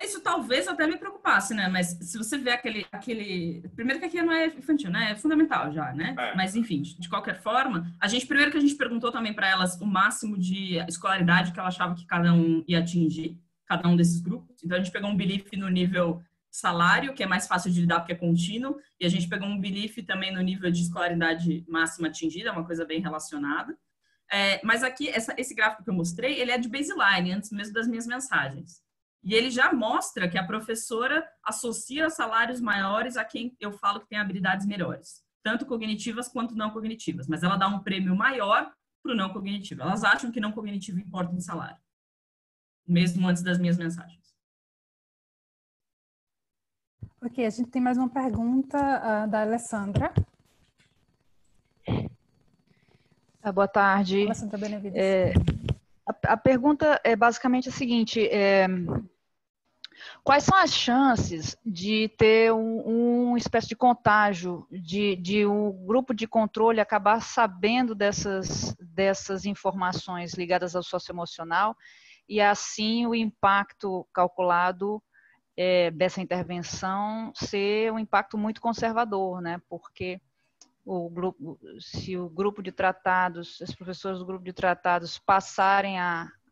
Isso talvez até me preocupasse, né? Mas se você vê aquele... Primeiro que aqui não é infantil, né? É fundamental já, né? Mas, enfim, de qualquer forma, primeiro que a gente perguntou também para elas o máximo de escolaridade que ela achava que cada um ia atingir, cada um desses grupos. Então, a gente pegou um belief no nível salário, que é mais fácil de lidar porque é contínuo, e a gente pegou um belief também no nível de escolaridade máxima atingida, uma coisa bem relacionada. Mas aqui, esse gráfico que eu mostrei, ele é de baseline, antes mesmo das minhas mensagens. E ele já mostra que a professora associa salários maiores a quem eu falo que tem habilidades melhores, tanto cognitivas quanto não cognitivas, mas ela dá um prêmio maior para o não cognitivo. Elas acham que não cognitivo importa em salário, mesmo antes das minhas mensagens. Ok, a gente tem mais uma pergunta da Alessandra. Boa tarde. Alessandra Benevides. A pergunta é basicamente a seguinte: quais são as chances de ter uma espécie de contágio, de um grupo de controle acabar sabendo dessas informações ligadas ao socioemocional e assim o impacto calculado dessa intervenção ser um impacto muito conservador, né? Porque se o grupo de tratados, os professores do grupo de tratados passarem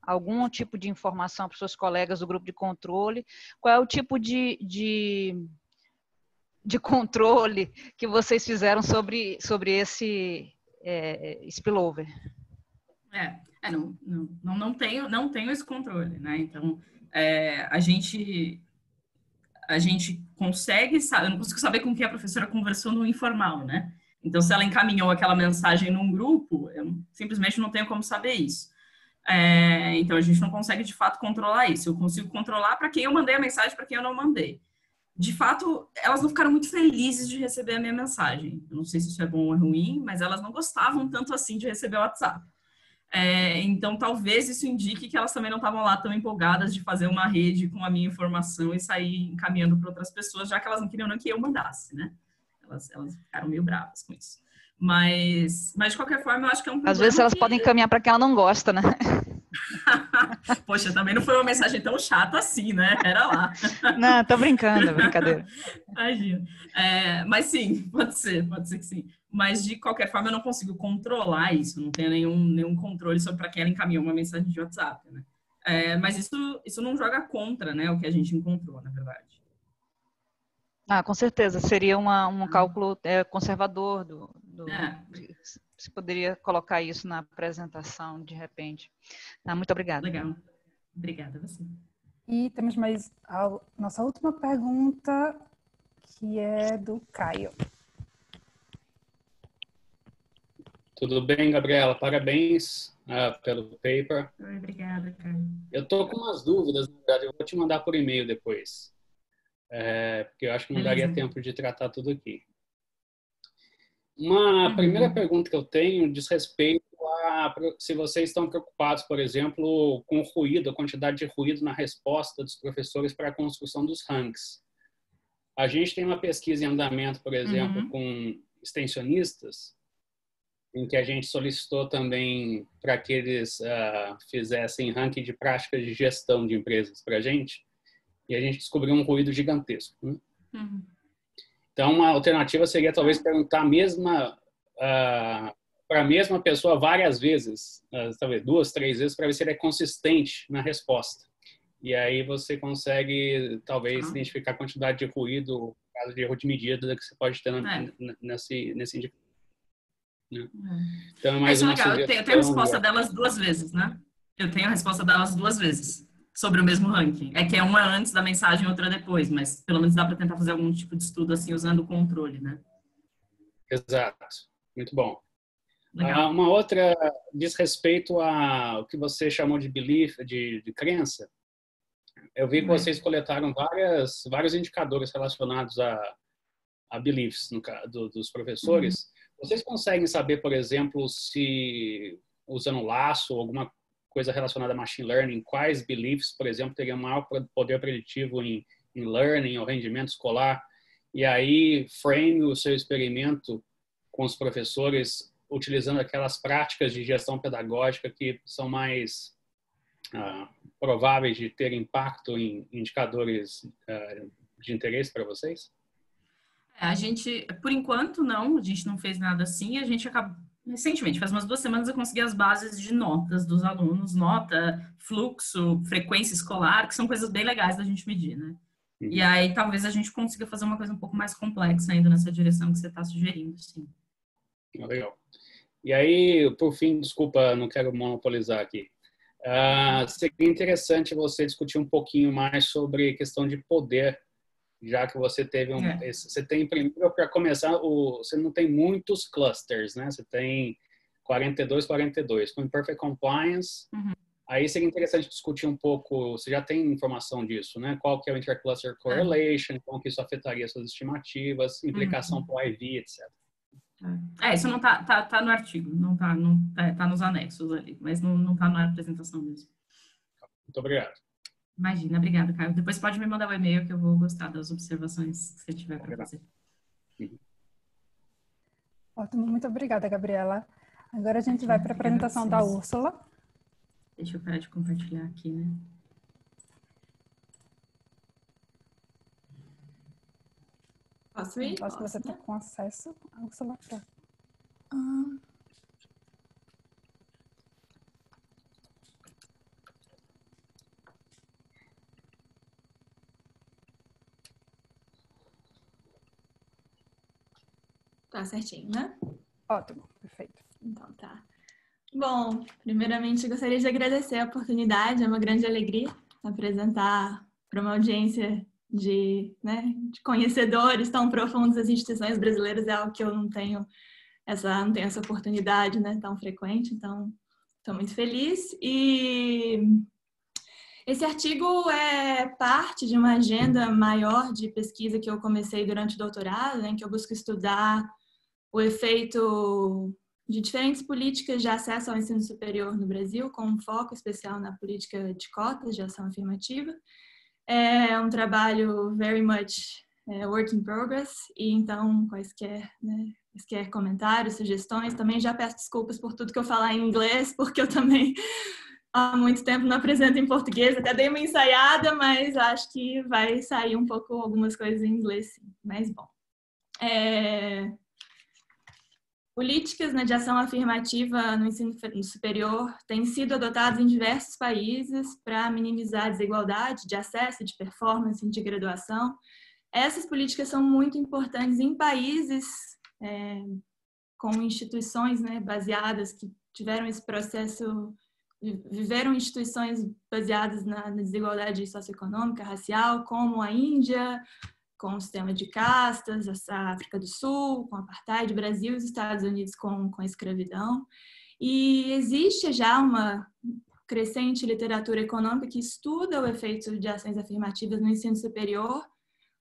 algum tipo de informação para os seus colegas do grupo de controle, qual é o tipo de controle que vocês fizeram sobre esse spillover? Não tenho esse controle, né? Então, a gente consegue saber, eu não consigo saber com quem a professora conversou no informal, né? Então, se ela encaminhou aquela mensagem num grupo, eu simplesmente não tenho como saber isso. Então, a gente não consegue, de fato, controlar isso. Eu consigo controlar para quem eu mandei a mensagem, para quem eu não mandei. De fato, elas não ficaram muito felizes de receber a minha mensagem. Eu não sei se isso é bom ou é ruim, mas elas não gostavam tanto assim de receber o WhatsApp. Então, talvez isso indique que elas também não estavam lá tão empolgadas de fazer uma rede com a minha informação e sair encaminhando para outras pessoas, já que elas não queriam nem que eu mandasse, né? Elas ficaram meio bravas com isso. Mas de qualquer forma, eu acho que é um problema. Às vezes elas podem encaminhar para quem ela não gosta, né? Poxa, também não foi uma mensagem tão chata assim, né? Era lá. Não, tô brincando, é brincadeira. Imagina. Mas sim, pode ser que sim. Mas de qualquer forma, eu não consigo controlar isso, não tenho nenhum controle sobre para quem ela encaminhou uma mensagem de WhatsApp, né? Mas isso não joga contra, né, o que a gente encontrou, na verdade. Com certeza, seria um cálculo conservador se poderia colocar isso na apresentação, de repente. Muito obrigada. Legal. Obrigada a você. E temos mais a nossa última pergunta, que é do Caio. Tudo bem, Gabriela? Parabéns pelo paper. Obrigada, Caio. Eu estou com umas dúvidas, na verdade, eu vou te mandar por e-mail depois. porque eu acho que não daria tempo de tratar tudo aqui. Uma primeira pergunta que eu tenho diz respeito a se vocês estão preocupados, por exemplo, com o ruído, a quantidade de ruído na resposta dos professores para a construção dos rankings. A gente tem uma pesquisa em andamento, por exemplo, com extensionistas, em que a gente solicitou também para que eles fizessem ranking de práticas de gestão de empresas para a gente, e a gente descobriu um ruído gigantesco. Né? Então, uma alternativa seria talvez perguntar para a mesma pessoa várias vezes, talvez 2, 3 vezes, para ver se ele é consistente na resposta. E aí você consegue, talvez, identificar a quantidade de ruído, caso de erro de medida que você pode ter nesse indicador. Então, é mais uma legal. Eu tenho a resposta delas 2 vezes, né? Eu tenho a resposta delas 2 vezes sobre o mesmo ranking. É que é uma antes da mensagem e outra depois, mas pelo menos dá para tentar fazer algum tipo de estudo assim usando o controle, né? Exato. Muito bom. Uma outra diz respeito ao que você chamou de belief, de crença. Eu vi que vocês coletaram vários indicadores relacionados a beliefs dos professores. Vocês conseguem saber, por exemplo, se usando laço ou alguma coisa relacionada a machine learning, quais beliefs, por exemplo, teriam maior poder preditivo em learning ou rendimento escolar? E aí, frame o seu experimento com os professores utilizando aquelas práticas de gestão pedagógica que são mais prováveis de ter impacto em indicadores de interesse para vocês? A gente, por enquanto, não. A gente não fez nada assim. A gente acabou, recentemente, faz umas 2 semanas, eu consegui as bases de notas dos alunos, nota, fluxo, frequência escolar, que são coisas bem legais da gente medir, né? E aí, talvez a gente consiga fazer uma coisa um pouco mais complexa ainda nessa direção que você está sugerindo, sim. Legal. E aí, por fim, desculpa, não quero monopolizar aqui. Seria interessante você discutir um pouquinho mais sobre questão de poder, já que você teve você tem, primeiro, para começar, você não tem muitos clusters, né? Você tem 42, com Imperfect Compliance. Aí seria interessante discutir um pouco, você já tem informação disso, né? Qual que é o Intercluster Correlation, como que isso afetaria suas estimativas, implicação para o IV, etc. Isso não tá no artigo, tá nos anexos ali, mas não tá na apresentação mesmo. Muito obrigado. Imagina, obrigada, Caio. Depois pode me mandar o e-mail que eu vou gostar das observações que você tiver para fazer. Ótimo, muito obrigada, Gabriela. Agora a gente vai para a apresentação da Úrsula. Deixa eu parar de compartilhar aqui, né? Posso ir? Acho que você está com acesso à Úrsula. Tá certinho, né? Ótimo, perfeito. Então tá. Bom, primeiramente gostaria de agradecer a oportunidade, é uma grande alegria apresentar para uma audiência de conhecedores tão profundos das instituições brasileiras, é algo que eu não tenho essa oportunidade, né, tão frequente, então estou muito feliz. E esse artigo é parte de uma agenda maior de pesquisa que eu comecei durante o doutorado, em que eu busco estudar o efeito de diferentes políticas de acesso ao ensino superior no Brasil, com um foco especial na política de cotas de ação afirmativa. É um trabalho very much work in progress, e então quaisquer comentários, sugestões, também já peço desculpas por tudo que eu falar em inglês, porque eu também há muito tempo não apresento em português, até dei uma ensaiada, mas acho que vai sair um pouco algumas coisas em inglês, sim. Mas bom. Políticas de ação afirmativa no ensino superior têm sido adotadas em diversos países para minimizar a desigualdade de acesso, de performance, de graduação. Essas políticas são muito importantes em países com instituições baseadas, que tiveram esse processo, viveram instituições baseadas na desigualdade socioeconômica, racial, como a Índia, com o sistema de castas, a África do Sul, com o apartheid, Brasil e os Estados Unidos com a escravidão. E existe já uma crescente literatura econômica que estuda o efeito de ações afirmativas no ensino superior,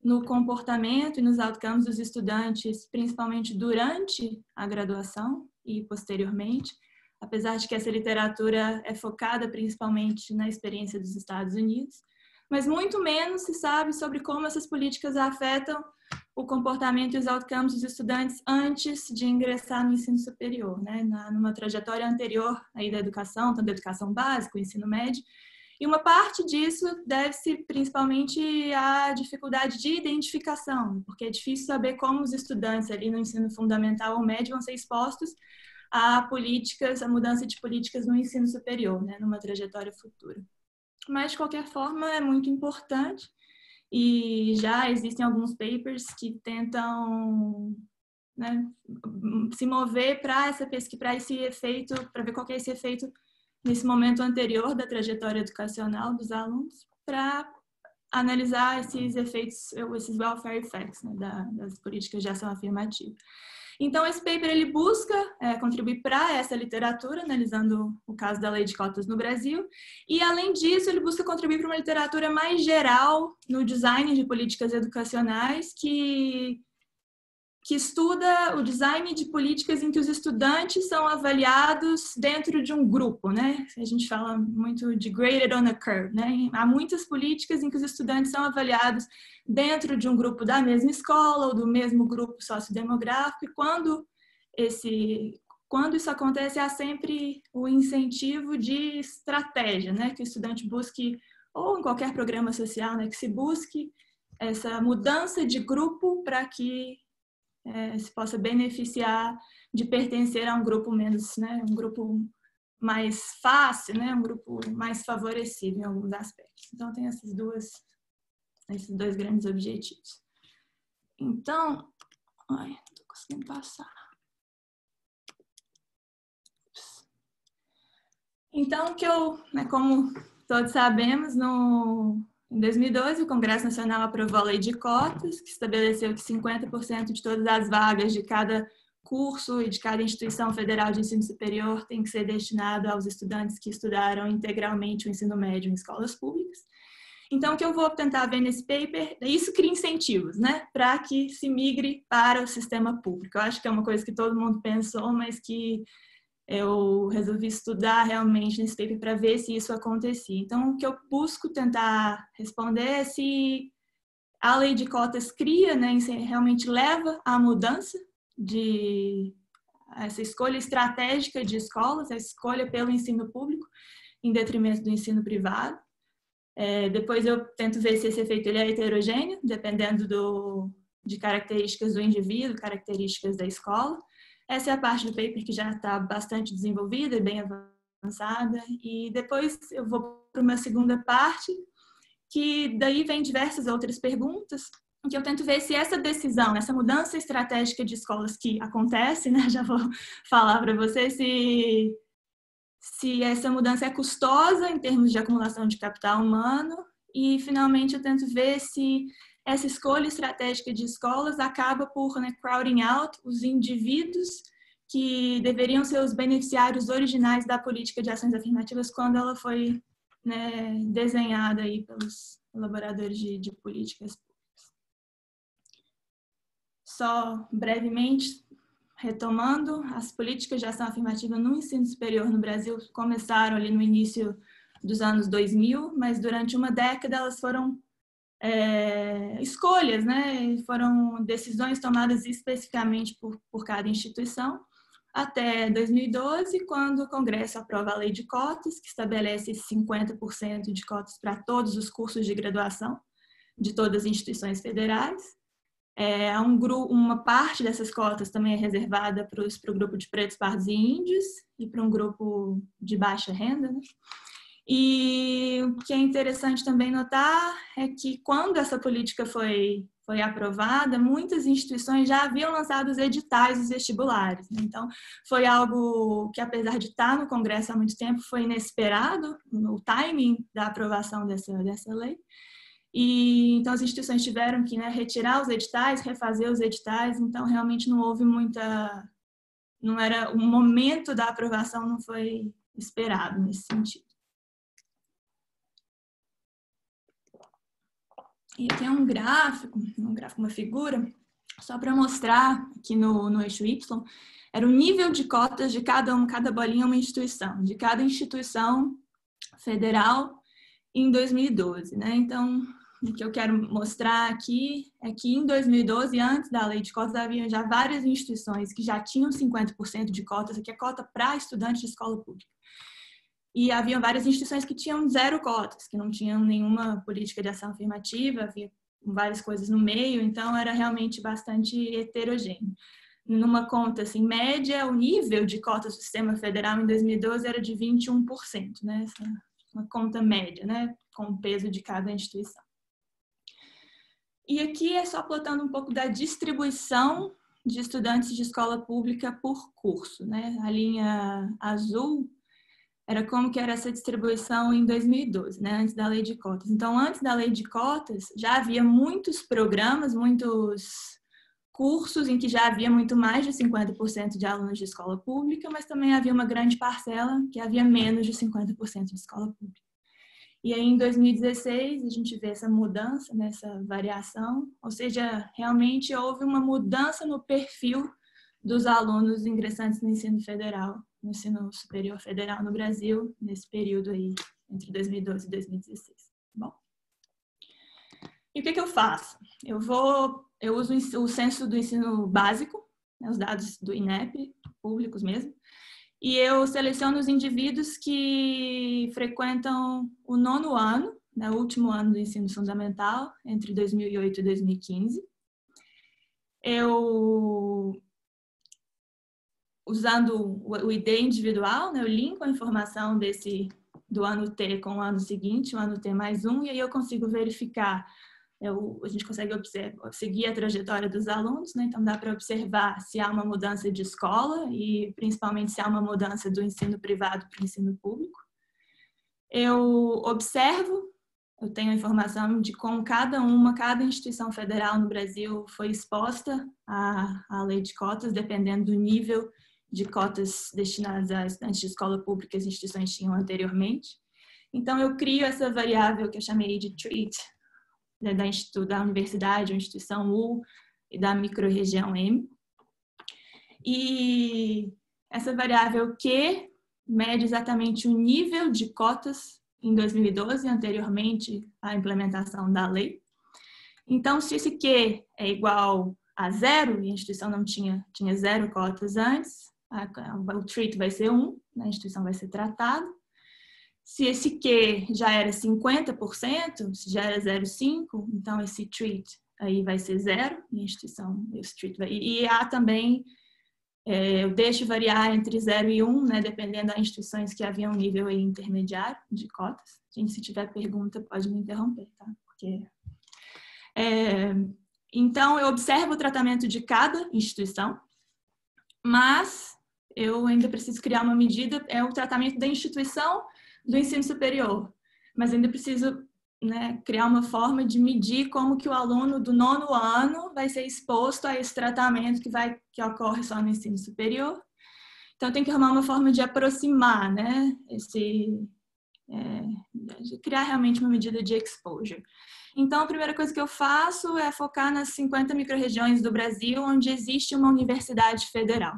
no comportamento e nos outcomes dos estudantes, principalmente durante a graduação e posteriormente, apesar de que essa literatura é focada principalmente na experiência dos Estados Unidos, mas muito menos se sabe sobre como essas políticas afetam o comportamento e os outcomes dos estudantes antes de ingressar no ensino superior, né? Numa trajetória anterior aí da educação, tanto da educação básica, o ensino médio. E uma parte disso deve-se principalmente à dificuldade de identificação, porque é difícil saber como os estudantes ali no ensino fundamental ou médio vão ser expostos a políticas, a mudança de políticas no ensino superior, né? Numa trajetória futura. Mas, de qualquer forma, é muito importante. E já existem alguns papers que tentam, né, se mover para esse efeito, para ver qual que é esse efeito nesse momento anterior da trajetória educacional dos alunos, para analisar esses efeitos, esses welfare effects, né, das políticas de ação afirmativa. Então, esse paper ele busca contribuir para essa literatura, analisando o caso da lei de cotas no Brasil, e, além disso, ele busca contribuir para uma literatura mais geral no design de políticas educacionais, que estuda o design de políticas em que os estudantes são avaliados dentro de um grupo, né? A gente fala muito de graded on a curve, né? Há muitas políticas em que os estudantes são avaliados dentro de um grupo da mesma escola ou do mesmo grupo sociodemográfico, e quando isso acontece, há sempre o incentivo de estratégia, né? Que o estudante busque, ou em qualquer programa social, né? Que se busque essa mudança de grupo para que se possa beneficiar de pertencer a um grupo menos, né, um grupo mais fácil, né, um grupo mais favorecido em alguns aspectos. Então, tem esses dois grandes objetivos. Então, não estou conseguindo passar. Então, como todos sabemos, em 2012, o Congresso Nacional aprovou a Lei de Cotas, que estabeleceu que 50% de todas as vagas de cada curso e de cada instituição federal de ensino superior tem que ser destinado aos estudantes que estudaram integralmente o ensino médio em escolas públicas. Então, o que eu vou tentar ver nesse paper, isso cria incentivos, né, para que se migre para o sistema público. Eu acho que é uma coisa que todo mundo pensou, mas que eu resolvi estudar realmente nesse paper para ver se isso acontecia. Então, o que eu busco tentar responder é se a lei de cotas cria, né, realmente leva à mudança de essa escolha estratégica de escolas, a escolha pelo ensino público em detrimento do ensino privado. Depois eu tento ver se esse efeito ele é heterogêneo, dependendo de características do indivíduo, características da escola. Essa é a parte do paper que já está bastante desenvolvida e bem avançada. E depois eu vou para uma segunda parte, que daí vem diversas outras perguntas, em que eu tento ver se essa decisão, essa mudança estratégica de escolas que acontece, né, já vou falar para você, se essa mudança é custosa em termos de acumulação de capital humano. E, finalmente, eu tento ver se essa escolha estratégica de escolas acaba por, né, crowding out os indivíduos que deveriam ser os beneficiários originais da política de ações afirmativas quando ela foi, né, desenhada aí pelos elaboradores de políticas públicas. Só brevemente, retomando, as políticas de ação afirmativa no ensino superior no Brasil começaram ali no início dos anos 2000, mas durante uma década elas foram escolhas, né? Foram decisões tomadas especificamente por cada instituição, até 2012, quando o Congresso aprova a Lei de Cotas, que estabelece 50% de cotas para todos os cursos de graduação de todas as instituições federais. Uma parte dessas cotas também é reservada para o grupo de pretos, pardos e índios e para um grupo de baixa renda, né? E o que é interessante também notar é que quando essa política foi aprovada, muitas instituições já haviam lançado os editais dos vestibulares. Então, foi algo que, apesar de estar no Congresso há muito tempo, foi inesperado no timing da aprovação dessa lei. E então as instituições tiveram que, né, retirar os editais, refazer os editais. Então, realmente não houve não era o momento da aprovação, não foi esperado nesse sentido. E aqui é um gráfico, uma figura, só para mostrar aqui no eixo Y, era o nível de cotas de cada bolinha uma instituição, de cada instituição federal em 2012, né? Então, o que eu quero mostrar aqui é que em 2012, antes da lei de cotas, havia já várias instituições que já tinham 50% de cotas, aqui é cota para estudantes de escola pública. E havia várias instituições que tinham 0 cotas, que não tinham nenhuma política de ação afirmativa, havia várias coisas no meio, então era realmente bastante heterogêneo. Numa conta assim, média, o nível de cotas do sistema federal em 2012 era de 21%, né? Essa é uma conta média, né? Com o peso de cada instituição. E aqui é só plotando um pouco da distribuição de estudantes de escola pública por curso, né? A linha azul era como que era essa distribuição em 2012, né? Antes da lei de cotas. Então, antes da lei de cotas, já havia muitos programas, muitos cursos em que já havia muito mais de 50% de alunos de escola pública, mas também havia uma grande parcela que havia menos de 50% de escola pública. E aí, em 2016, a gente vê essa mudança, né, essa variação, ou seja, realmente houve uma mudança no perfil dos alunos ingressantes no ensino federal, no ensino superior federal no Brasil, nesse período aí, entre 2012 e 2016. Bom, e o que eu faço? Eu uso o censo do ensino básico, né, os dados do INEP, públicos mesmo, e eu seleciono os indivíduos que frequentam o 9º ano, né, o último ano do ensino fundamental, entre 2008 e 2015. Usando o ID individual, né, eu linko a informação do ano T com o ano seguinte, o ano T mais 1, e aí eu consigo verificar, a gente consegue seguir a trajetória dos alunos, né, então dá para observar se há uma mudança de escola e principalmente se há uma mudança do ensino privado para o ensino público. Eu tenho a informação de como cada instituição federal no Brasil foi exposta à lei de cotas, dependendo do nível de cotas destinadas a estudantes de escola pública que as instituições tinham anteriormente. Então, eu crio essa variável que eu chamei de treat, né, da universidade, ou instituição U, e da microrregião M. E essa variável Q mede exatamente o nível de cotas em 2012, anteriormente à implementação da lei. Então, se esse Q é igual a 0, e a instituição não tinha 0 cotas antes, o treat vai ser 1, a instituição vai ser tratada. Se esse Q já era 50%, se já era 0,5, então esse treat aí vai ser 0, e a instituição, esse treat vai... E há também, eu deixo variar entre 0 e 1, né, dependendo das instituições que haviam um nível aí intermediário de cotas. Gente, se tiver pergunta, pode me interromper, tá? Porque... Então, eu observo o tratamento de cada instituição, mas eu ainda preciso criar uma medida, é o tratamento da instituição do ensino superior, mas ainda preciso, né, criar uma forma de medir como que o aluno do 9º ano vai ser exposto a esse tratamento que ocorre só no ensino superior. Então, tem que arrumar uma forma de aproximar, né, de criar realmente uma medida de exposure. Então, a primeira coisa que eu faço é focar nas 50 microrregiões do Brasil onde existe uma universidade federal.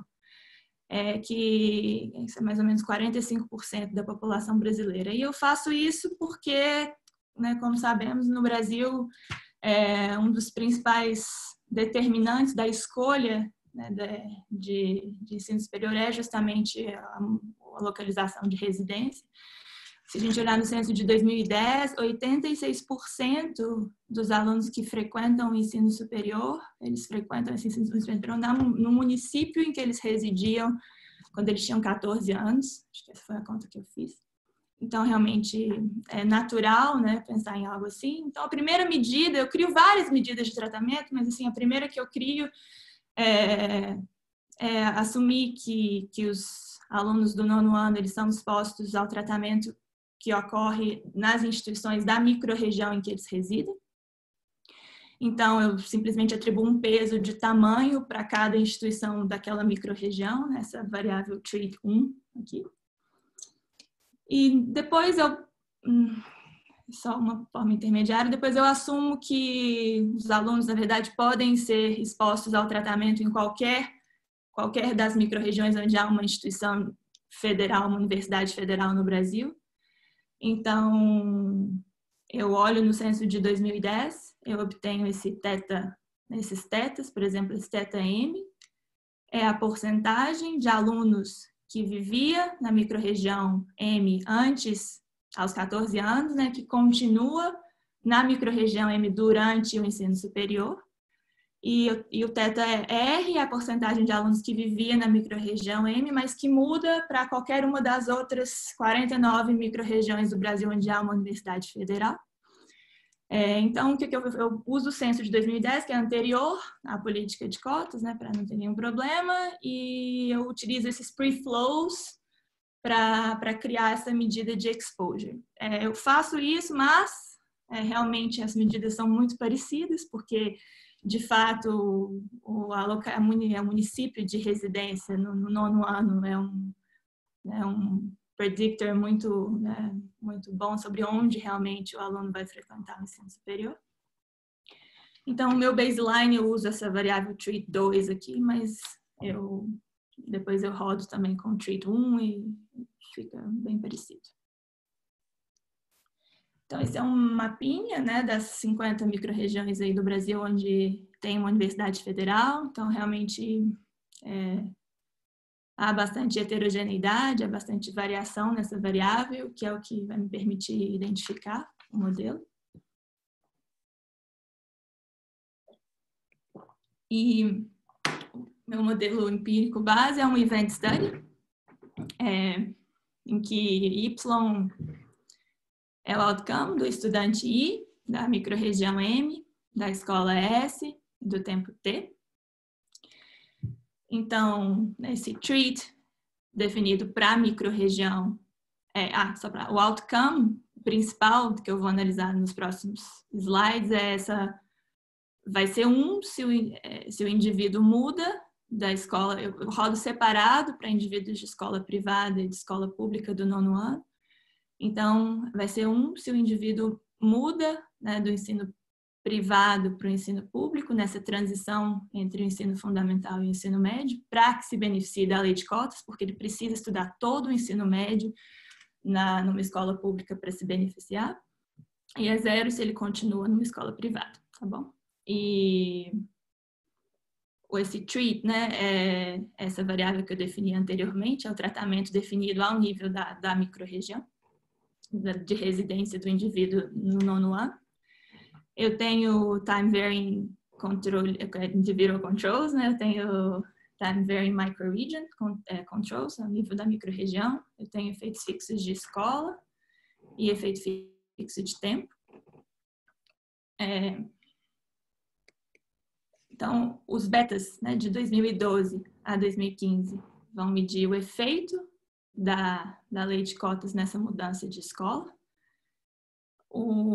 Que é mais ou menos 45% da população brasileira. E eu faço isso porque, né, como sabemos, no Brasil, um dos principais determinantes da escolha, né, de ensino superior é justamente a localização de residência. Se a gente olhar no censo de 2010, 86% dos alunos que frequentam o ensino superior, eles frequentam esse ensino superior no município em que eles residiam quando eles tinham 14 anos. Acho que essa foi a conta que eu fiz. Então, realmente, é natural, né, pensar em algo assim. Então, a primeira medida, eu crio várias medidas de tratamento, mas assim, a primeira que eu crio é assumir que os alunos do 9º ano eles são expostos ao tratamento que ocorre nas instituições da microrregião em que eles residem. Então, eu simplesmente atribuo um peso de tamanho para cada instituição daquela microrregião, nessa variável treat 1 aqui. E depois só uma forma intermediária. Depois eu assumo que os alunos, na verdade, podem ser expostos ao tratamento em qualquer das micro-regiões onde há uma instituição federal, uma universidade federal no Brasil. Então, eu olho no censo de 2010, eu obtenho esses tetas, por exemplo, esse teta M, é a porcentagem de alunos que vivia na micro-região M antes, aos 14 anos, né, que continua na micro-região M durante o ensino superior. E o teta R é a porcentagem de alunos que vivia na micro-região M, mas que muda para qualquer uma das outras 49 micro-regiões do Brasil onde há uma universidade federal. Então, eu uso o censo de 2010, que é anterior à política de cotas, né, para não ter nenhum problema, e eu utilizo esses pre-flows para criar essa medida de exposure. Eu faço isso, mas realmente as medidas são muito parecidas, porque, de fato, o município de residência no 9º ano é um predictor muito, né, muito bom sobre onde realmente o aluno vai frequentar o ensino superior. Então, o meu baseline, eu uso essa variável treat 2 aqui, mas depois eu rodo também com treat 1 e fica bem parecido. Então, esse é um mapinha, né, das 50 micro-regiões aí do Brasil onde tem uma universidade federal. Então, realmente, há bastante heterogeneidade, há bastante variação nessa variável, que é o que vai me permitir identificar o modelo. E meu modelo empírico base é um event study, em que Y é o outcome do estudante I, da micro-região M, da escola S, do tempo T. Então, esse treat definido para a micro-região o outcome principal que eu vou analisar nos próximos slides vai ser se o indivíduo muda da escola, eu rodo separado para indivíduos de escola privada e de escola pública do 9º ano. Então, vai ser se o indivíduo muda, né, do ensino privado para o ensino público, nessa transição entre o ensino fundamental e o ensino médio, para que se beneficie da lei de cotas, porque ele precisa estudar todo o ensino médio numa escola pública para se beneficiar. E é 0 se ele continua numa escola privada, tá bom? E esse treat, né, é essa variável que eu defini anteriormente, é o tratamento definido ao nível da micro-região de residência do indivíduo no 9º ano. Eu tenho time varying individual controls, né? Eu tenho time varying microregion controls ao nível da micro-região. Eu tenho efeitos fixos de escola e efeito fixo de tempo. Então, os betas, né, de 2012 a 2015 vão medir o efeito da lei de cotas nessa mudança de escola.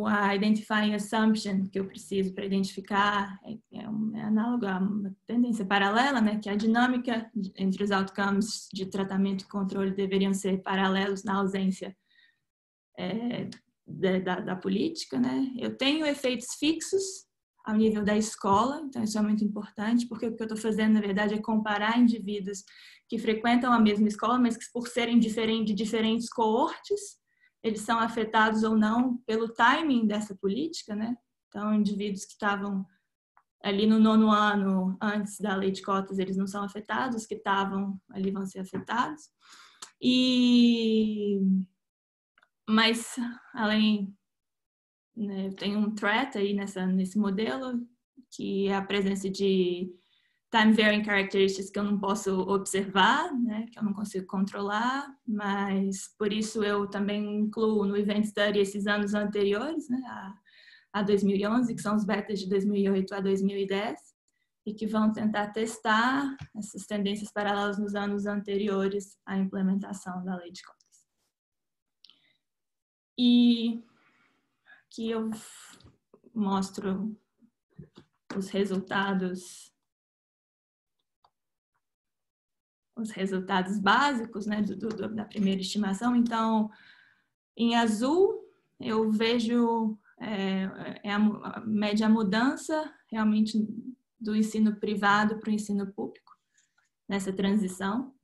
A identifying assumption que eu preciso para identificar é análogo a uma tendência paralela, né, que a dinâmica entre os outcomes de tratamento e controle deveriam ser paralelos na ausência da política, né. Eu tenho efeitos fixos ao nível da escola, então isso é muito importante, porque o que eu estou fazendo, na verdade, é comparar indivíduos que frequentam a mesma escola, mas que por serem de diferentes coortes, eles são afetados ou não pelo timing dessa política, né? Então, indivíduos que estavam ali no 9º ano, antes da lei de cotas, eles não são afetados, os que estavam ali vão ser afetados. Mas, além, né, eu tenho um threat aí nesse modelo, que é a presença de time varying characteristics que eu não posso observar, né, que eu não consigo controlar, mas por isso eu também incluo no Event Study esses anos anteriores, né, a 2011, que são os betas de 2008 a 2010, e que vão tentar testar essas tendências paralelas nos anos anteriores à implementação da lei de cotas. E aqui eu mostro os resultados básicos, né, da primeira estimação. Então, em azul eu vejo a média mudança realmente do ensino privado para o ensino público, nessa transição.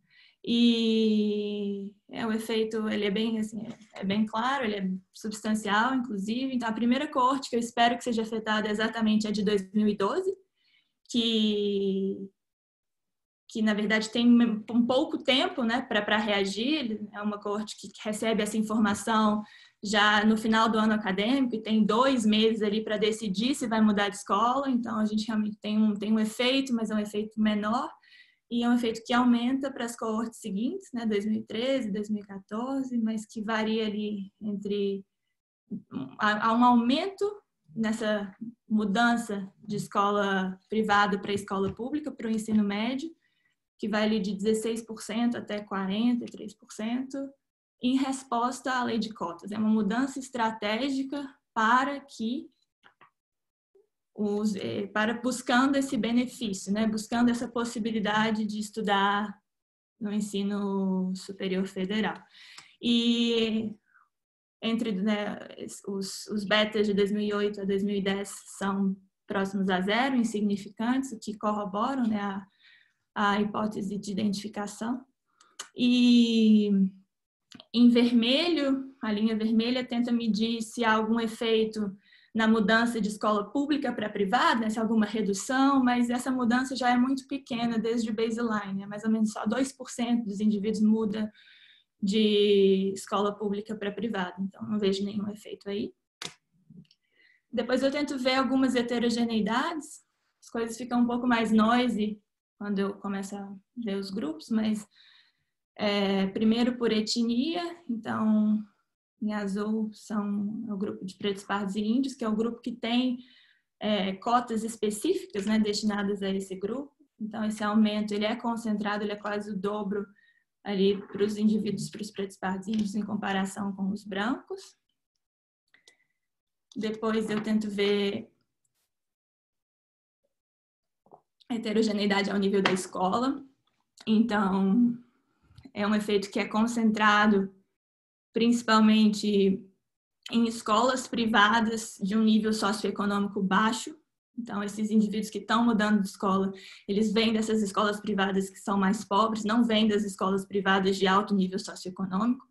E o efeito, ele é bem, assim, é bem claro, ele é substancial, inclusive. Então, a primeira coorte que eu espero que seja afetada é exatamente a de 2012, que na verdade tem um pouco tempo, né, para reagir. É uma coorte que recebe essa informação já no final do ano acadêmico e tem 2 meses ali para decidir se vai mudar de escola. Então, a gente realmente tem um efeito, mas é um efeito menor. E é um efeito que aumenta para as coortes seguintes, né, 2013, 2014, mas que varia ali entre... Há um aumento nessa mudança de escola privada para escola pública, para o ensino médio, que vai ali de 16% até 43%, em resposta à lei de cotas. É uma mudança estratégica para que buscando esse benefício, né? Buscando essa possibilidade de estudar no ensino superior federal. E entre, né, os betas de 2008 a 2010 são próximos a zero, insignificantes, o que corroboram, né, a hipótese de identificação. E em vermelho, a linha vermelha tenta medir se há algum efeito na mudança de escola pública para privada, né, se há alguma redução, mas essa mudança já é muito pequena desde o baseline, né, mais ou menos só 2% dos indivíduos muda de escola pública para privada, então não vejo nenhum efeito aí. Depois eu tento ver algumas heterogeneidades, as coisas ficam um pouco mais noisy quando eu começo a ver os grupos, mas primeiro por etnia, então em azul é o grupo de pretos, pardos e índios, que é o grupo que tem cotas específicas, né, destinadas a esse grupo. Então esse aumento ele é concentrado, ele é quase o dobro ali para os indivíduos, para os pretos, pardos e índios em comparação com os brancos. Depois eu tento ver a heterogeneidade ao nível da escola. Então, é um efeito que é concentrado principalmente em escolas privadas de um nível socioeconômico baixo. Então, esses indivíduos que estão mudando de escola, eles vêm dessas escolas privadas que são mais pobres, não vêm das escolas privadas de alto nível socioeconômico.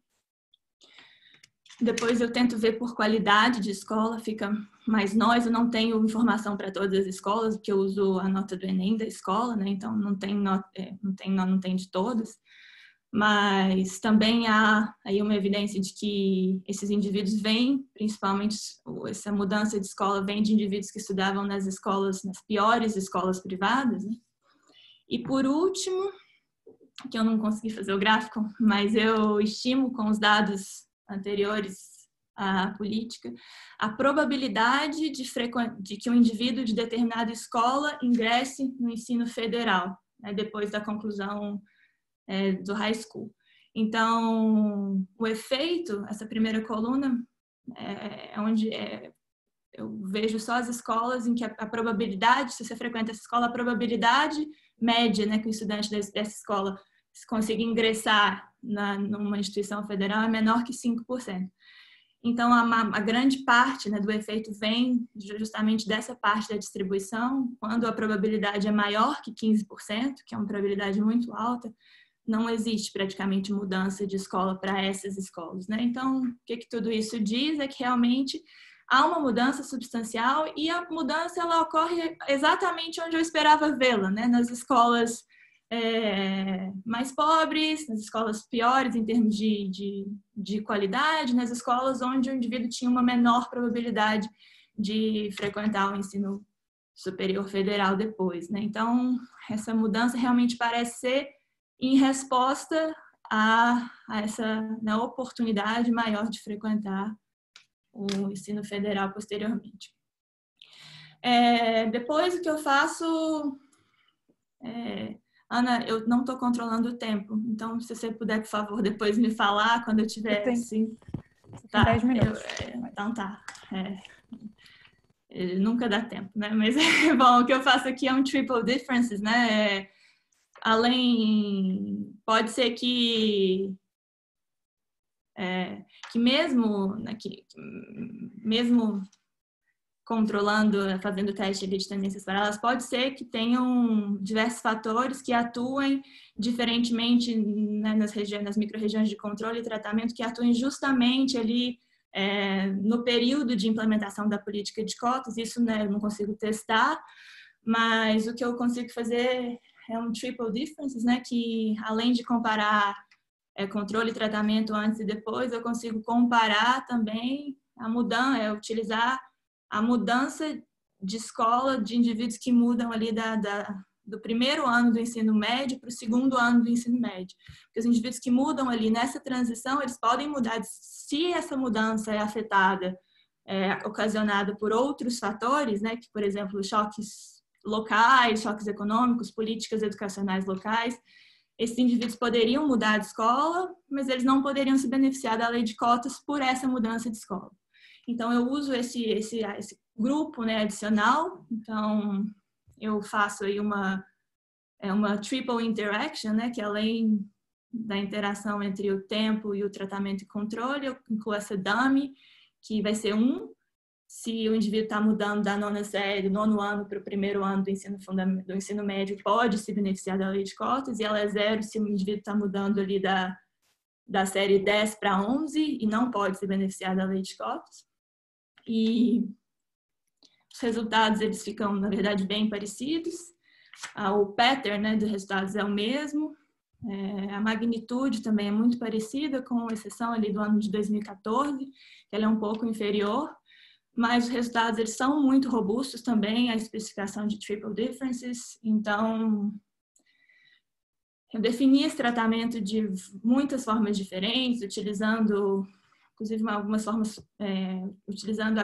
Depois eu tento ver por qualidade de escola, fica mais nós, eu não tenho informação para todas as escolas, porque eu uso a nota do Enem da escola, né? Então não tem de todas. Mas também há aí uma evidência de que esses indivíduos vêm, principalmente essa mudança de escola vem de indivíduos que estudavam nas piores escolas privadas, né? E por último, que eu não consegui fazer o gráfico, mas eu estimo com os dados anteriores à política, a probabilidade de que um indivíduo de determinada escola ingresse no ensino federal, né, depois da conclusão do high school. Então, o efeito, essa primeira coluna, é onde eu vejo só as escolas em que a probabilidade, se você frequenta essa escola, a probabilidade média, né, que o estudante dessa escola consiga ingressar numa instituição federal é menor que 5%. Então, a grande parte, né, do efeito vem justamente dessa parte da distribuição. Quando a probabilidade é maior que 15%, que é uma probabilidade muito alta, não existe praticamente mudança de escola para essas escolas, né? Então, o que tudo isso diz é que realmente há uma mudança substancial e a mudança ela ocorre exatamente onde eu esperava vê-la, né? Nas escolas mais pobres, nas escolas piores em termos de qualidade, nas escolas onde o indivíduo tinha uma menor probabilidade de frequentar o ensino superior federal depois, né? Então, essa mudança realmente parece ser em resposta a essa oportunidade maior de frequentar o ensino federal posteriormente. Depois, o que eu faço... Ana, eu não estou controlando o tempo, então se você puder, por favor, depois me falar quando eu tiver... Sim. Tá, 10 minutos. Então tá. Nunca dá tempo, né? Mas, bom, o que eu faço aqui é um triple differences, né? Pode ser que que mesmo, né, mesmo controlando, fazendo teste de tendências paralelas, pode ser que tenham diversos fatores que atuem diferentemente, né, nas micro-regiões de controle e tratamento, que atuem justamente ali no período de implementação da política de cotas. Isso, né, eu não consigo testar, mas o que eu consigo fazer é um triple differences, né, que além de comparar controle e tratamento antes e depois, eu consigo comparar também a mudança, utilizar a mudança de escola de indivíduos que mudam ali do primeiro ano do ensino médio para o segundo ano do ensino médio. Porque os indivíduos que mudam ali nessa transição, eles podem mudar, se essa mudança é afetada, ocasionada por outros fatores, né, que, por exemplo, choques locais, choques econômicos, políticas educacionais locais, esses indivíduos poderiam mudar de escola, mas eles não poderiam se beneficiar da lei de cotas por essa mudança de escola. Então, eu uso esse grupo, né, adicional. Então, eu faço aí uma triple interaction, né, que além da interação entre o tempo e o tratamento e controle, eu incluo essa dummy, que vai ser 1, se o indivíduo está mudando da nona série, do nono ano para o primeiro ano do ensino médio, pode se beneficiar da lei de cotas, e ela é 0 se o indivíduo está mudando ali da série 10 para 11 e não pode se beneficiar da lei de cotas. E os resultados, eles ficam, na verdade, bem parecidos. O pattern, né, dos resultados é o mesmo. A magnitude também é muito parecida, com exceção ali do ano de 2014, que ela é um pouco inferior. Mas os resultados, eles são muito robustos também, a especificação de triple differences. Então, eu defini esse tratamento de muitas formas diferentes, utilizando, inclusive, algumas formas, utilizando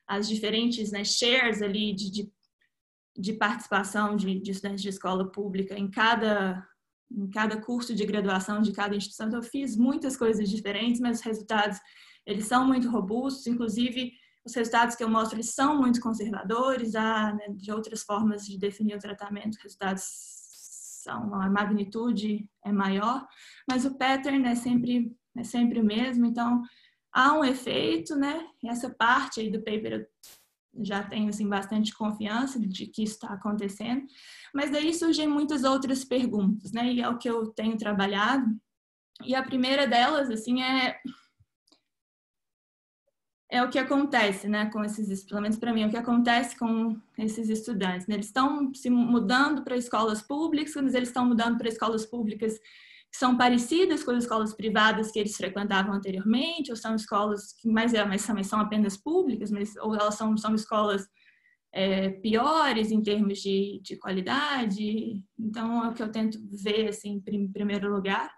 as diferentes, né, shares ali de participação de estudantes de escola pública em cada curso de graduação de cada instituição. Então, eu fiz muitas coisas diferentes, mas os resultados, eles são muito robustos. Inclusive, os resultados que eu mostro, eles são muito conservadores. Né, de outras formas de definir o tratamento, os resultados a magnitude é maior, mas o pattern é sempre o mesmo. Então, há um efeito, né? Essa parte aí do paper eu já tenho, assim, bastante confiança de que isso está acontecendo, mas daí surgem muitas outras perguntas, né? E é o que eu tenho trabalhado. E a primeira delas, assim, é o que acontece, né, com esses, pelo menos para mim, o que acontece com esses estudantes, né? Eles estão se mudando para escolas públicas, mas eles estão mudando para escolas públicas que são parecidas com as escolas privadas que eles frequentavam anteriormente, ou são escolas que mas são apenas públicas, ou elas são escolas piores em termos de qualidade. Então, é o que eu tento ver, assim, em primeiro lugar.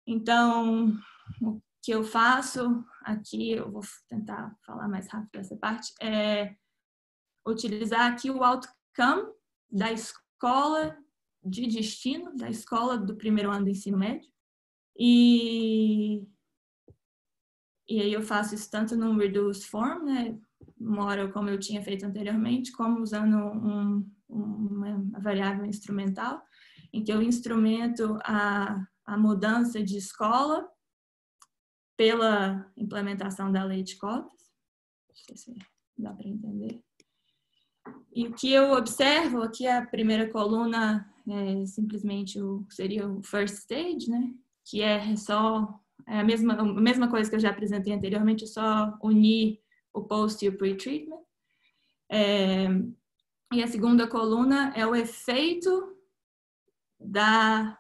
Então, o que eu faço aqui, eu vou tentar falar mais rápido essa parte, é utilizar aqui o outcome da escola de destino, da escola do primeiro ano do ensino médio. E aí eu faço isso tanto no reduced form, né, model como eu tinha feito anteriormente, como usando uma variável instrumental, em que eu instrumento a mudança de escola pela implementação da lei de cotas. Não sei se dá para entender. E o que eu observo aqui, a primeira coluna simplesmente seria o first stage, né? Que é só a mesma coisa que eu já apresentei anteriormente, só unir o post e o pre-treatment. E a segunda coluna é o efeito da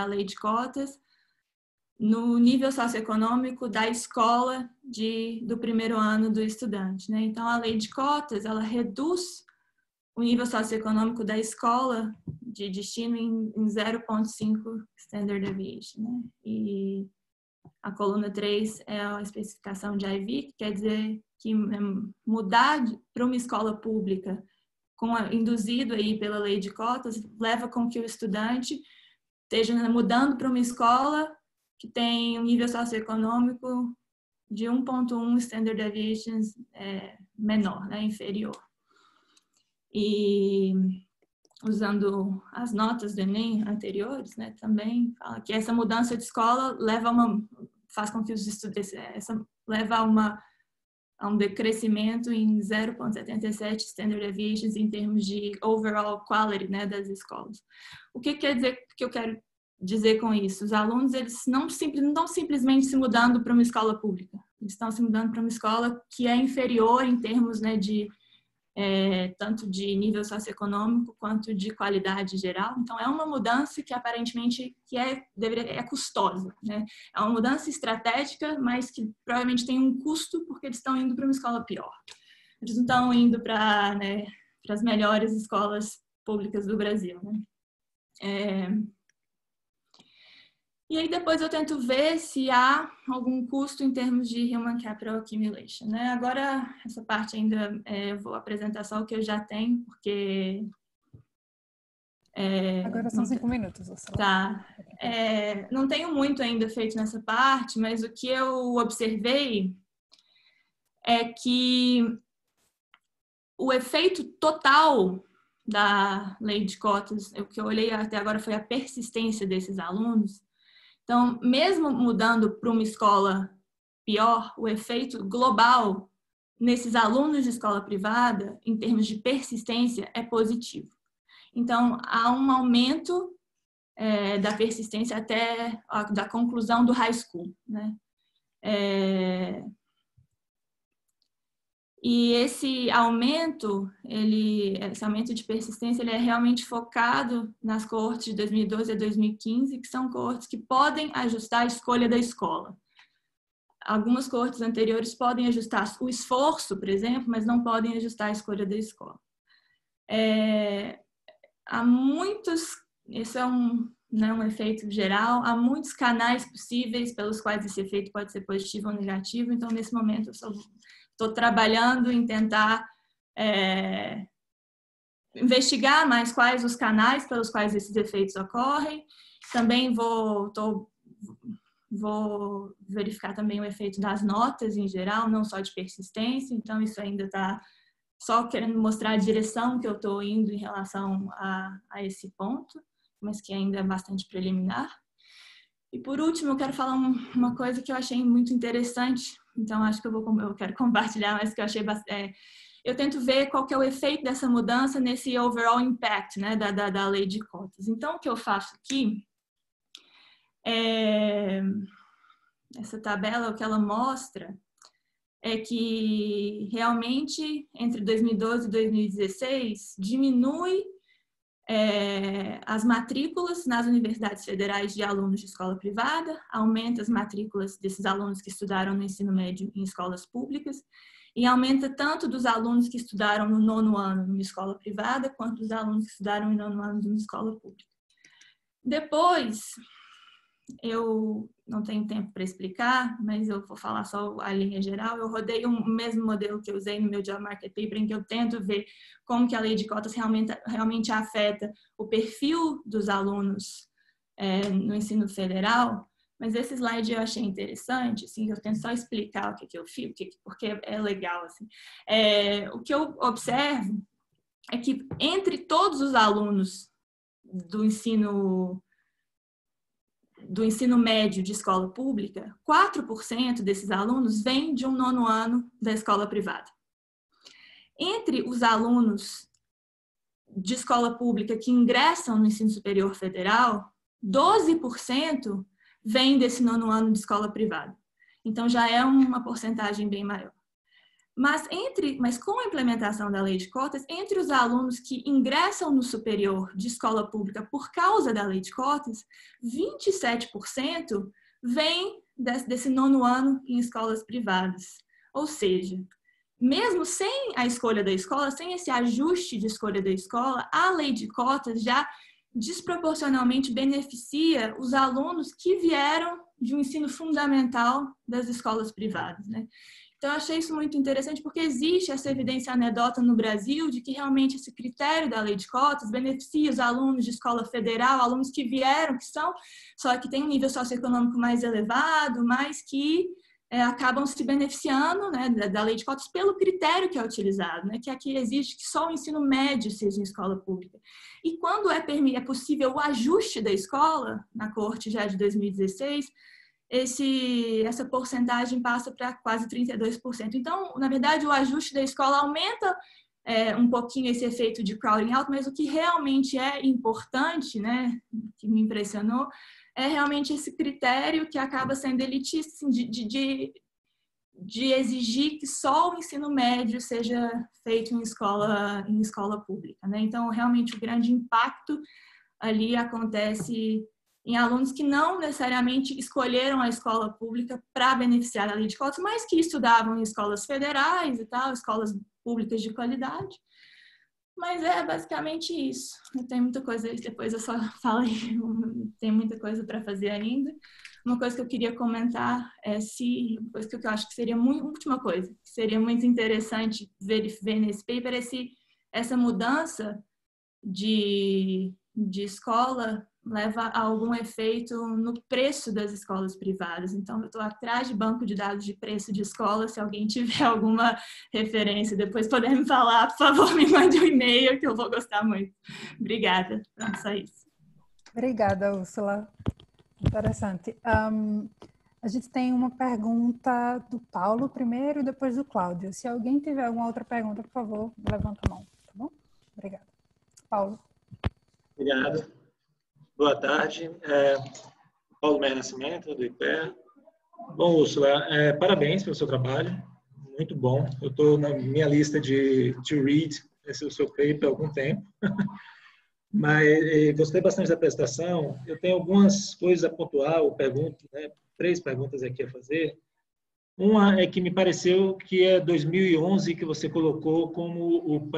lei de cotas no nível socioeconômico da escola do primeiro ano do estudante, né? Então, a lei de cotas, ela reduz o nível socioeconômico da escola de destino em 0,5 standard deviation, né? E a coluna 3 é a especificação de IV, que quer dizer que mudar para uma escola pública induzido aí pela lei de cotas leva com que o estudante esteja mudando para uma escola que tem um nível socioeconômico de 1,1 standard deviations menor, né, inferior. E usando as notas do Enem anteriores, né, também fala que essa mudança de escola faz com que os estudantes, leva a um decrescimento em 0,77 standard deviations em termos de overall quality, né, das escolas. O que quer dizer, que eu quero dizer com isso? Os alunos, eles não estão simplesmente se mudando para uma escola pública, eles estão se mudando para uma escola que é inferior em termos, né, de tanto de nível socioeconômico quanto de qualidade geral. Então, é uma mudança que aparentemente é custosa, né? É uma mudança estratégica, mas que provavelmente tem um custo porque eles estão indo para uma escola pior. Eles não estão indo para, né, as melhores escolas públicas do Brasil, né? E aí depois eu tento ver se há algum custo em termos de Human Capital Accumulation, né? Agora, essa parte ainda eu vou apresentar só o que eu já tenho, porque... Agora são 5 minutos. Tá. Não tenho muito ainda feito nessa parte, mas o que eu observei é que o efeito total da lei de cotas, o que eu olhei até agora foi a persistência desses alunos. Então, mesmo mudando para uma escola pior, o efeito global nesses alunos de escola privada, em termos de persistência, é positivo. Então, há um aumento da persistência até da conclusão do high school, né? E esse aumento de persistência, ele é realmente focado nas coortes de 2012 a 2015, que são coortes que podem ajustar a escolha da escola. Algumas coortes anteriores podem ajustar o esforço, por exemplo, mas não podem ajustar a escolha da escola. Há muitos, isso é um efeito geral, há muitos canais possíveis pelos quais esse efeito pode ser positivo ou negativo, então nesse momento eu só estou trabalhando em tentar investigar mais quais os canais pelos quais esses efeitos ocorrem. Também vou verificar também o efeito das notas em geral, não só de persistência. Então, isso ainda está só querendo mostrar a direção que eu estou indo em relação a esse ponto, mas que ainda é bastante preliminar. E por último, eu quero falar uma coisa que eu achei muito interessante. Então, acho que eu quero compartilhar, mas que eu achei bastante... Eu tento ver qual que é o efeito dessa mudança nesse overall impact, né, da lei de cotas. Então, o que eu faço aqui, essa tabela, o que ela mostra é que realmente entre 2012 e 2016 diminui as matrículas nas universidades federais de alunos de escola privada, aumenta as matrículas desses alunos que estudaram no ensino médio em escolas públicas e aumenta tanto dos alunos que estudaram no 9º ano numa escola privada quanto dos alunos que estudaram no 9º ano numa escola pública. Depois, eu não tenho tempo para explicar, mas eu vou falar só a linha geral. Eu rodei o mesmo modelo que eu usei no meu Job Market Paper, em que eu tento ver como que a lei de cotas realmente afeta o perfil dos alunos no ensino federal. Mas esse slide eu achei interessante, assim, eu tento só explicar o que eu fiz, porque é legal. Assim. O que eu observo é que entre todos os alunos do ensino médio de escola pública, 4% desses alunos vêm de um 9º ano da escola privada. Entre os alunos de escola pública que ingressam no ensino superior federal, 12% vêm desse 9º ano de escola privada. Então, já é uma porcentagem bem maior. Mas com a implementação da lei de cotas, entre os alunos que ingressam no superior de escola pública por causa da lei de cotas, 27% vêm desse 9º ano em escolas privadas. Ou seja, mesmo sem a escolha da escola, sem esse ajuste de escolha da escola, a lei de cotas já desproporcionalmente beneficia os alunos que vieram de um ensino fundamental das escolas privadas, né? Então, eu achei isso muito interessante porque existe essa evidência anedota no Brasil de que realmente esse critério da lei de cotas beneficia os alunos de escola federal, alunos que vieram, só que têm um nível socioeconômico mais elevado, mas que acabam se beneficiando, né, da lei de cotas pelo critério que é utilizado, né, que aqui exige que só o ensino médio seja em escola pública. E quando é possível o ajuste da escola, na corte já de 2016, essa porcentagem passa para quase 32%. Então, na verdade, o ajuste da escola aumenta um pouquinho esse efeito de crowding out, mas o que realmente é importante, né, que me impressionou, é realmente esse critério que acaba sendo elitista, assim, de exigir que só o ensino médio seja feito em escola pública, né? Então, realmente, o grande impacto ali acontece em alunos que não necessariamente escolheram a escola pública para beneficiar da lei de cotas, mas que estudavam em escolas federais e tal, escolas públicas de qualidade. Mas é basicamente isso. Eu tenho muita coisa, depois eu só falei, tem muita coisa para fazer ainda. Uma coisa que eu queria comentar uma coisa que eu acho que seria última coisa, que seria muito interessante ver nesse paper é se essa mudança de escola leva a algum efeito no preço das escolas privadas. Então, eu estou atrás de banco de dados de preço de escola. Se alguém tiver alguma referência, depois puder me falar, por favor, me mande um e-mail que eu vou gostar muito. Obrigada. Pronto, só isso. Obrigada, Úrsula. Interessante. A gente tem uma pergunta do Paulo primeiro e depois do Cláudio. Se alguém tiver alguma outra pergunta, por favor, levanta a mão, tá bom? Obrigada. Paulo. Obrigado. Boa tarde. Paulo Meia Nascimento, do IPEA. Bom, Úrsula, parabéns pelo seu trabalho. Muito bom. Eu estou na minha lista de to read esse seu paper há algum tempo. Mas gostei bastante da apresentação. Eu tenho algumas coisas a pontuar, eu pergunto, né, 3 perguntas aqui a fazer. Uma é que me pareceu que é 2011 que você colocou como o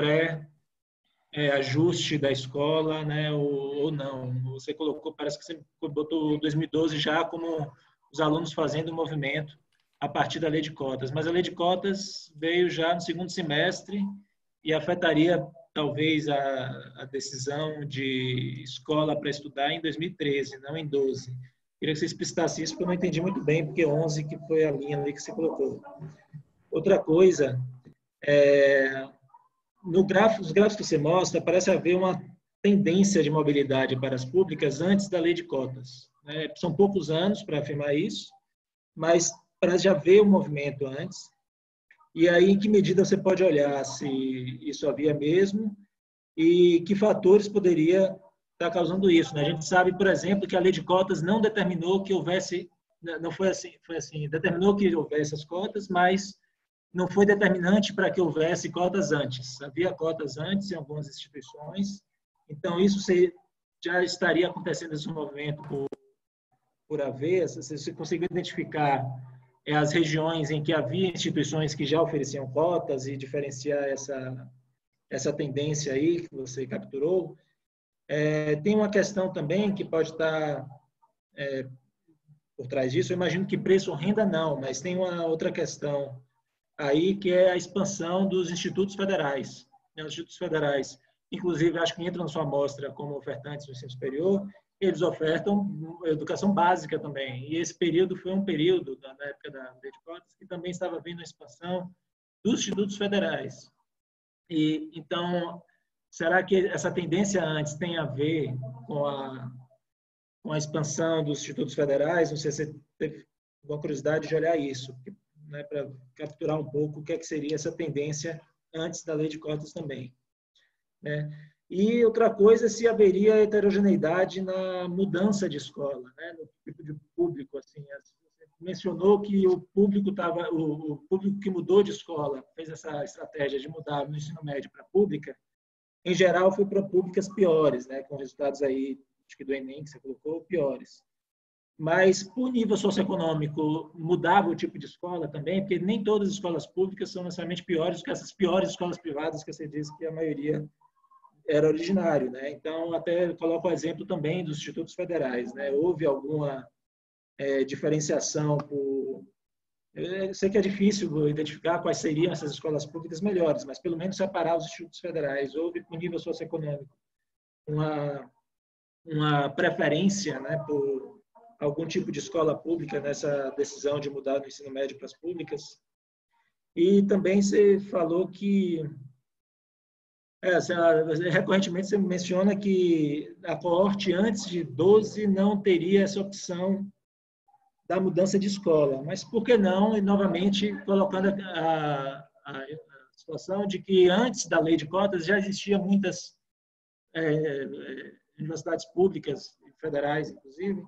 ajuste da escola, né, ou não. Você colocou, parece que você botou 2012 já como os alunos fazendo o movimento a partir da lei de cotas. Mas a lei de cotas veio já no segundo semestre e afetaria talvez a decisão de escola para estudar em 2013, não em 12. Queria que você explicitasse isso, porque eu não entendi muito bem, porque 11 que foi a linha ali que você colocou. Outra coisa, nos gráficos que você mostra, parece haver uma tendência de mobilidade para as públicas antes da lei de cotas. São poucos anos para afirmar isso, mas parece já haver um movimento antes. E aí, em que medida você pode olhar se isso havia mesmo e que fatores poderia estar causando isso, né? A gente sabe, por exemplo, que a lei de cotas não determinou que houvesse, não foi assim, determinou que houvesse as cotas, mas não foi determinante para que houvesse cotas antes. Havia cotas antes em algumas instituições, então isso já estaria acontecendo esse movimento por haver. Você conseguiu identificar as regiões em que havia instituições que já ofereciam cotas e diferenciar essa tendência aí que você capturou? Tem uma questão também que pode estar por trás disso. Eu imagino que preço ou renda não, mas tem uma outra questão aí que é a expansão dos institutos federais. Os institutos federais, inclusive, acho que entram na sua amostra como ofertantes do ensino superior, eles ofertam educação básica também. E esse período foi um período, na época da lei de cotas, que também estava vindo a expansão dos institutos federais. E, então, será que essa tendência antes tem a ver com a expansão dos institutos federais? Não sei se você teve alguma curiosidade de olhar isso, né, para capturar um pouco o que seria essa tendência antes da lei de cotas também, né? E outra coisa, se haveria heterogeneidade na mudança de escola, né, no tipo de público. Assim, você mencionou que o público que mudou de escola, fez essa estratégia de mudar no ensino médio para pública, em geral foi para públicas piores, né, com resultados aí, acho que do Enem que você colocou, piores. Mas, por nível socioeconômico, mudava o tipo de escola também, porque nem todas as escolas públicas são necessariamente piores do que essas piores escolas privadas que você disse que a maioria era originário, né? Então, até coloco o exemplo também dos institutos federais, né? Houve alguma diferenciação por... Eu sei que é difícil identificar quais seriam essas escolas públicas melhores, mas pelo menos separar os institutos federais. Houve, por nível socioeconômico, uma preferência, né, algum tipo de escola pública nessa decisão de mudar do ensino médio para as públicas. E também você falou que recorrentemente você menciona que a coorte antes de 12 não teria essa opção da mudança de escola. Mas por que não, e novamente colocando a situação de que antes da lei de cotas já existiam muitas universidades públicas, federais inclusive,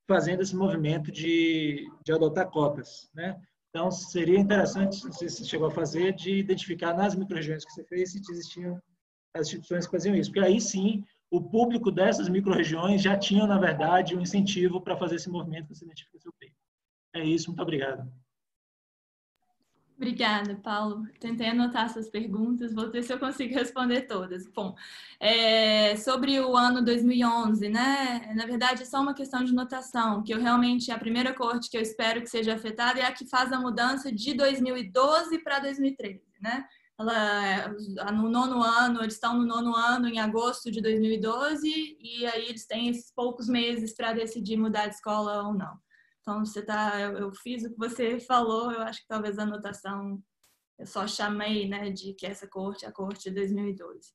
fazendo esse movimento de adotar cotas, né? Então, seria interessante, não sei se você chegou a fazer, de identificar nas microrregiões que você fez se existiam as instituições que faziam isso. Porque aí sim, o público dessas microrregiões já tinham, na verdade, um incentivo para fazer esse movimento que você identifica seu peito. É isso, muito obrigado. Obrigada, Paulo. Tentei anotar essas perguntas, vou ver se eu consigo responder todas. Bom, sobre o ano 2011, né? Na verdade, é só uma questão de notação, que eu realmente, a primeira coorte que eu espero que seja afetada é a que faz a mudança de 2012 para 2013, né? No nono ano, eles estão no nono ano em agosto de 2012 e aí eles têm esses poucos meses para decidir mudar de escola ou não. Então, eu fiz o que você falou, eu acho que talvez a anotação, eu só chamei, né, de que essa coorte é a coorte de 2012.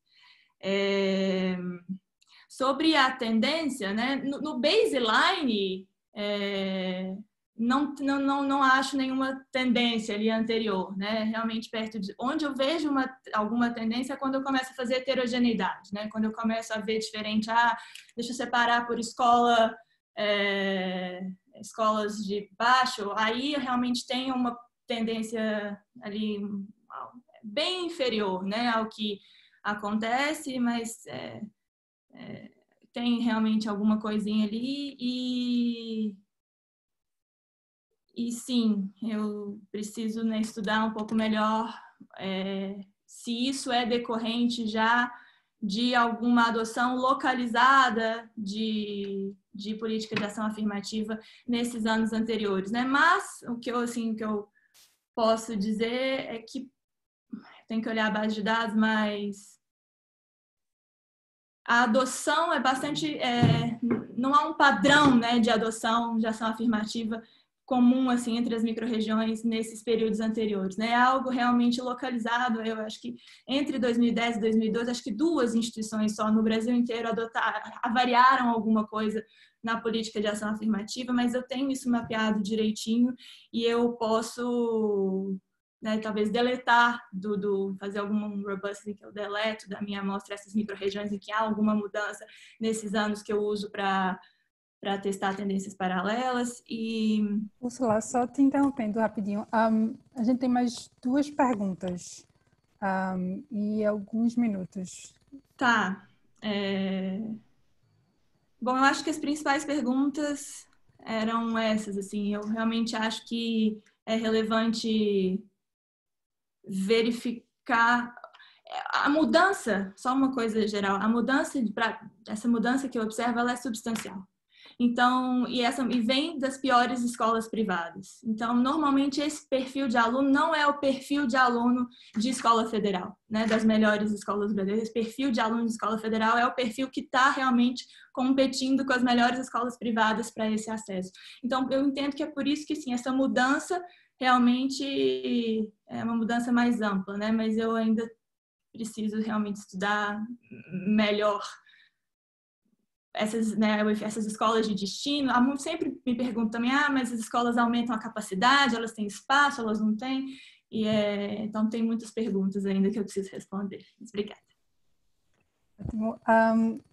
Sobre a tendência, né, no baseline, não acho nenhuma tendência ali anterior, né? Realmente perto de onde eu vejo alguma tendência é quando eu começo a fazer heterogeneidade, né? Quando eu começo a ver diferente, deixa eu separar por escola, escolas de baixo, aí eu realmente tenho uma tendência ali bem inferior, né, ao que acontece, mas tem realmente alguma coisinha ali e sim, eu preciso, né, estudar um pouco melhor se isso é decorrente já de alguma adoção localizada de política de ação afirmativa nesses anos anteriores, né? Mas o que eu posso dizer é que tem que olhar a base de dados, mas a adoção é bastante, não há um padrão, né, de adoção de ação afirmativa comum assim entre as microrregiões nesses períodos anteriores, né? É algo realmente localizado. Eu acho que entre 2010 e 2012, acho que 2 instituições só no Brasil inteiro avariaram alguma coisa na política de ação afirmativa, mas eu tenho isso mapeado direitinho e eu posso, né, talvez deletar fazer algum robustly que eu deleto da minha amostra essas microrregiões em que há alguma mudança nesses anos que eu uso para testar tendências paralelas. E Úrsula, só te interrompendo rapidinho, a gente tem mais 2 perguntas e alguns minutos. Tá. Bom, eu acho que as principais perguntas eram essas, assim, eu realmente acho que é relevante verificar a mudança, só uma coisa geral, essa mudança que eu observo, ela é substancial. Então, e vem das piores escolas privadas. Então, normalmente esse perfil de aluno não é o perfil de aluno de escola federal, né? Das melhores escolas brasileiras. Esse perfil de aluno de escola federal é o perfil que está realmente competindo com as melhores escolas privadas para esse acesso. Então, eu entendo que é por isso que, sim, essa mudança realmente é uma mudança mais ampla, né? Mas eu ainda preciso realmente estudar melhor essas escolas de destino. Sempre me perguntam também, mas as escolas aumentam a capacidade, elas têm espaço, elas não têm? Então, tem muitas perguntas ainda que eu preciso responder. Obrigada.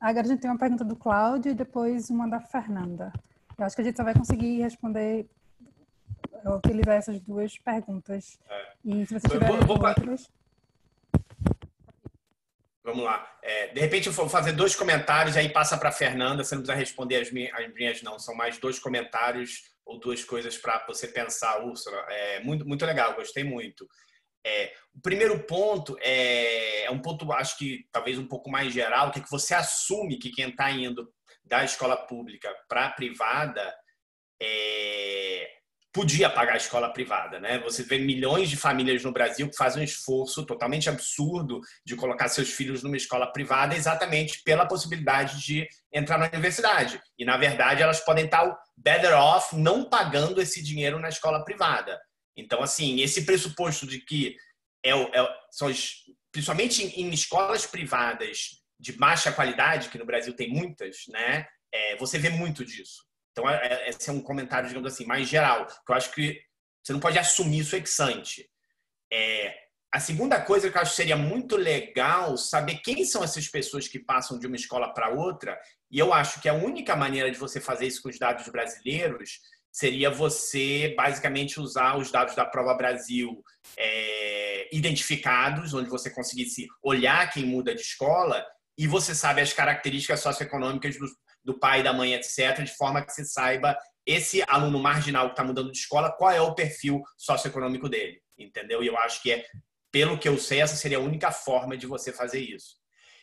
Agora a gente tem uma pergunta do Cláudio e depois uma da Fernanda. Eu acho que a gente só vai conseguir responder, utilizar essas 2 perguntas. E se vocês tiverem outras... Vamos lá. De repente eu vou fazer 2 comentários, aí passa para a Fernanda. Você não precisa responder as minhas, não. São mais 2 comentários ou 2 coisas para você pensar, Úrsula. Muito, muito legal, gostei muito. O primeiro ponto é um ponto, acho que talvez um pouco mais geral, que é que você assume que quem está indo da escola pública para a privada podia pagar a escola privada, né? Você vê milhões de famílias no Brasil que fazem um esforço totalmente absurdo de colocar seus filhos numa escola privada exatamente pela possibilidade de entrar na universidade. E, na verdade, elas podem estar better off não pagando esse dinheiro na escola privada. Então, assim, esse pressuposto de que principalmente em escolas privadas de baixa qualidade, que no Brasil tem muitas, né? Você vê muito disso. Então, esse é um comentário, digamos assim, mais geral, que eu acho que você não pode assumir isso ex ante. A segunda coisa que eu acho que seria muito legal saber quem são essas pessoas que passam de uma escola para outra, e eu acho que a única maneira de você fazer isso com os dados brasileiros seria você, basicamente, usar os dados da Prova Brasil identificados, onde você conseguisse olhar quem muda de escola, e você sabe as características socioeconômicas do pai e da mãe, etc., de forma que você saiba esse aluno marginal que está mudando de escola, qual é o perfil socioeconômico dele, entendeu? E eu acho que, pelo que eu sei, essa seria a única forma de você fazer isso.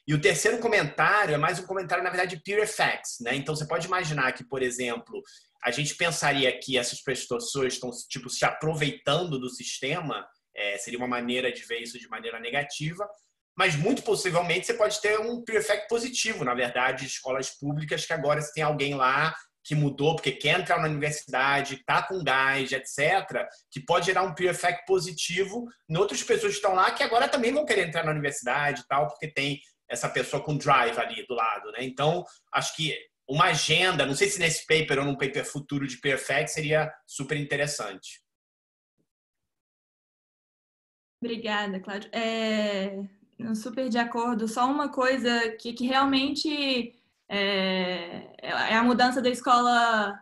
E o terceiro comentário é mais um comentário, na verdade, de peer effects, né? Então, você pode imaginar que, por exemplo, a gente pensaria que essas pessoas estão, tipo, se aproveitando do sistema, seria uma maneira de ver isso de maneira negativa, mas muito possivelmente você pode ter um peer effect positivo, na verdade, de escolas públicas, que agora você tem alguém lá que mudou porque quer entrar na universidade, está com gás, etc., que pode gerar um peer effect positivo em outras pessoas que estão lá que agora também vão querer entrar na universidade e tal, porque tem essa pessoa com drive ali do lado, né? Então, acho que uma agenda, não sei se nesse paper ou num paper futuro de peer effect, seria super interessante. Obrigada, Cláudio. Super de acordo. Só uma coisa que realmente é a mudança da escola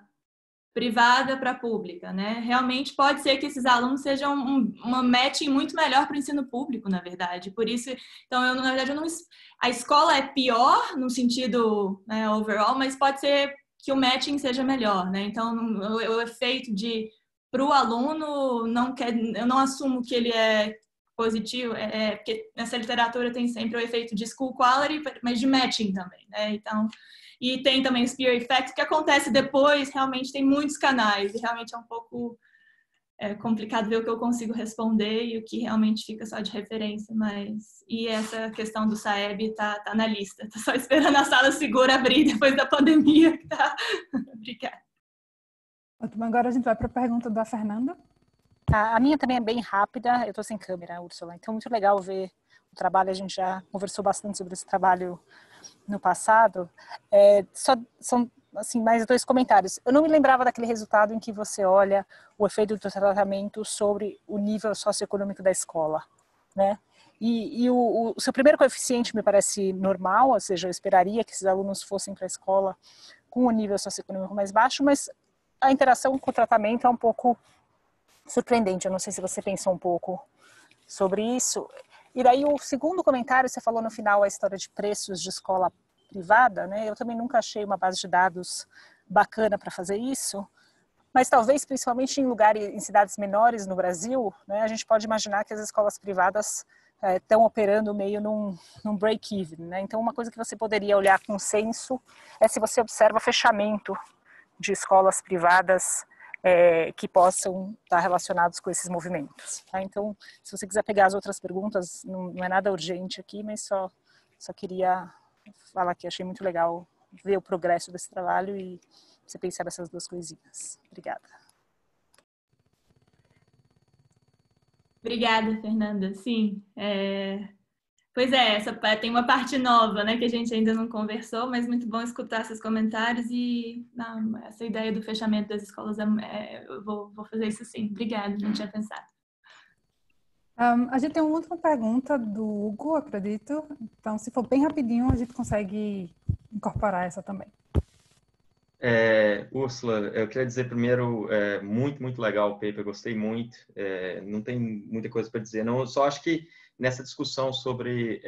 privada para a pública, né? Realmente pode ser que esses alunos sejam uma matching muito melhor para o ensino público, na verdade. Por isso, então, na verdade, a escola é pior no sentido, né, overall, mas pode ser que o matching seja melhor, né? Então, o efeito para o aluno, eu não assumo que ele é positivo, porque nessa literatura tem sempre o efeito de school quality, mas de matching também, né? Então, e tem também o peer effect, que acontece depois, realmente tem muitos canais, e realmente é um pouco complicado ver o que eu consigo responder e o que realmente fica só de referência, e essa questão do SAEB tá na lista, tô só esperando a sala segura abrir depois da pandemia. Tá? Obrigada. Ótimo, agora a gente vai para a pergunta da Fernanda. A minha também é bem rápida, eu estou sem câmera, Úrsula, então muito legal ver o trabalho, a gente já conversou bastante sobre esse trabalho no passado. São assim, mais 2 comentários. Eu não me lembrava daquele resultado em que você olha o efeito do tratamento sobre o nível socioeconômico da escola, né? E o seu primeiro coeficiente me parece normal, ou seja, eu esperaria que esses alunos fossem para a escola com um nível socioeconômico mais baixo, mas a interação com o tratamento é um pouco surpreendente. Eu não sei se você pensou um pouco sobre isso. E daí o segundo comentário, você falou no final a história de preços de escola privada, né? Eu também nunca achei uma base de dados bacana para fazer isso, mas talvez principalmente em cidades menores no Brasil, né, a gente pode imaginar que as escolas privadas estão operando meio num break-even, né? Então uma coisa que você poderia olhar com senso é se você observa fechamento de escolas privadas que possam estar relacionados com esses movimentos. Tá? Então, se você quiser pegar as outras perguntas, não é nada urgente aqui, mas só queria falar que achei muito legal ver o progresso desse trabalho e você pensar nessas 2 coisinhas. Obrigada. Obrigada, Fernanda. Sim, pois tem uma parte nova, né, que a gente ainda não conversou, mas muito bom escutar esses comentários e essa ideia do fechamento das escolas, eu vou fazer isso sim. Obrigada, não tinha pensado. A gente tem uma última pergunta do Hugo, acredito. Então, se for bem rapidinho, a gente consegue incorporar essa também. Úrsula, eu queria dizer primeiro, muito, muito legal o paper, gostei muito. Não tem muita coisa para dizer, não. Eu só acho que nessa discussão sobre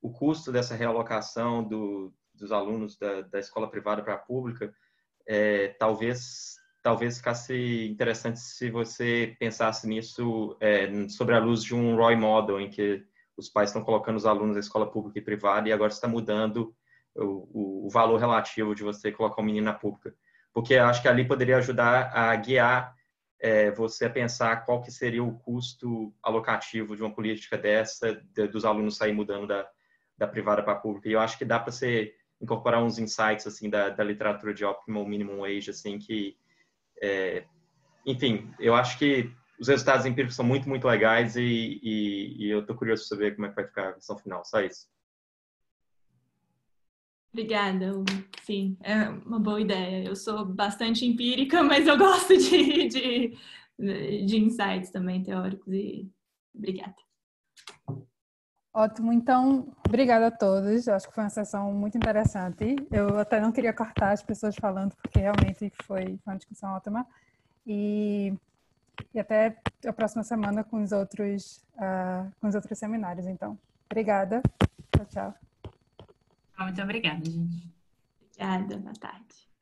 o custo dessa realocação dos alunos da escola privada para a pública, talvez ficasse interessante se você pensasse nisso sobre a luz de um Roy Model, em que os pais estão colocando os alunos da escola pública e privada e agora está mudando o valor relativo de você colocar um menino na pública. Porque eu acho que ali poderia ajudar a guiar você a pensar qual que seria o custo alocativo de uma política dessa, dos alunos saírem mudando da privada para a pública. E eu acho que dá para você incorporar uns insights assim da literatura de Optimal Minimum Wage, assim, que, enfim, eu acho que os resultados empíricos são muito, muito legais e eu estou curioso para saber como é que vai ficar a versão final. Só isso. Obrigada. Sim, é uma boa ideia. Eu sou bastante empírica, mas eu gosto de insights também teóricos. E obrigada. Ótimo, então, obrigada a todos. Eu acho que foi uma sessão muito interessante. Eu até não queria cortar as pessoas falando, porque realmente foi uma discussão ótima. E até a próxima semana com os outros seminários, então. Obrigada. Tchau, tchau. Muito obrigada, gente. Obrigada, boa tarde.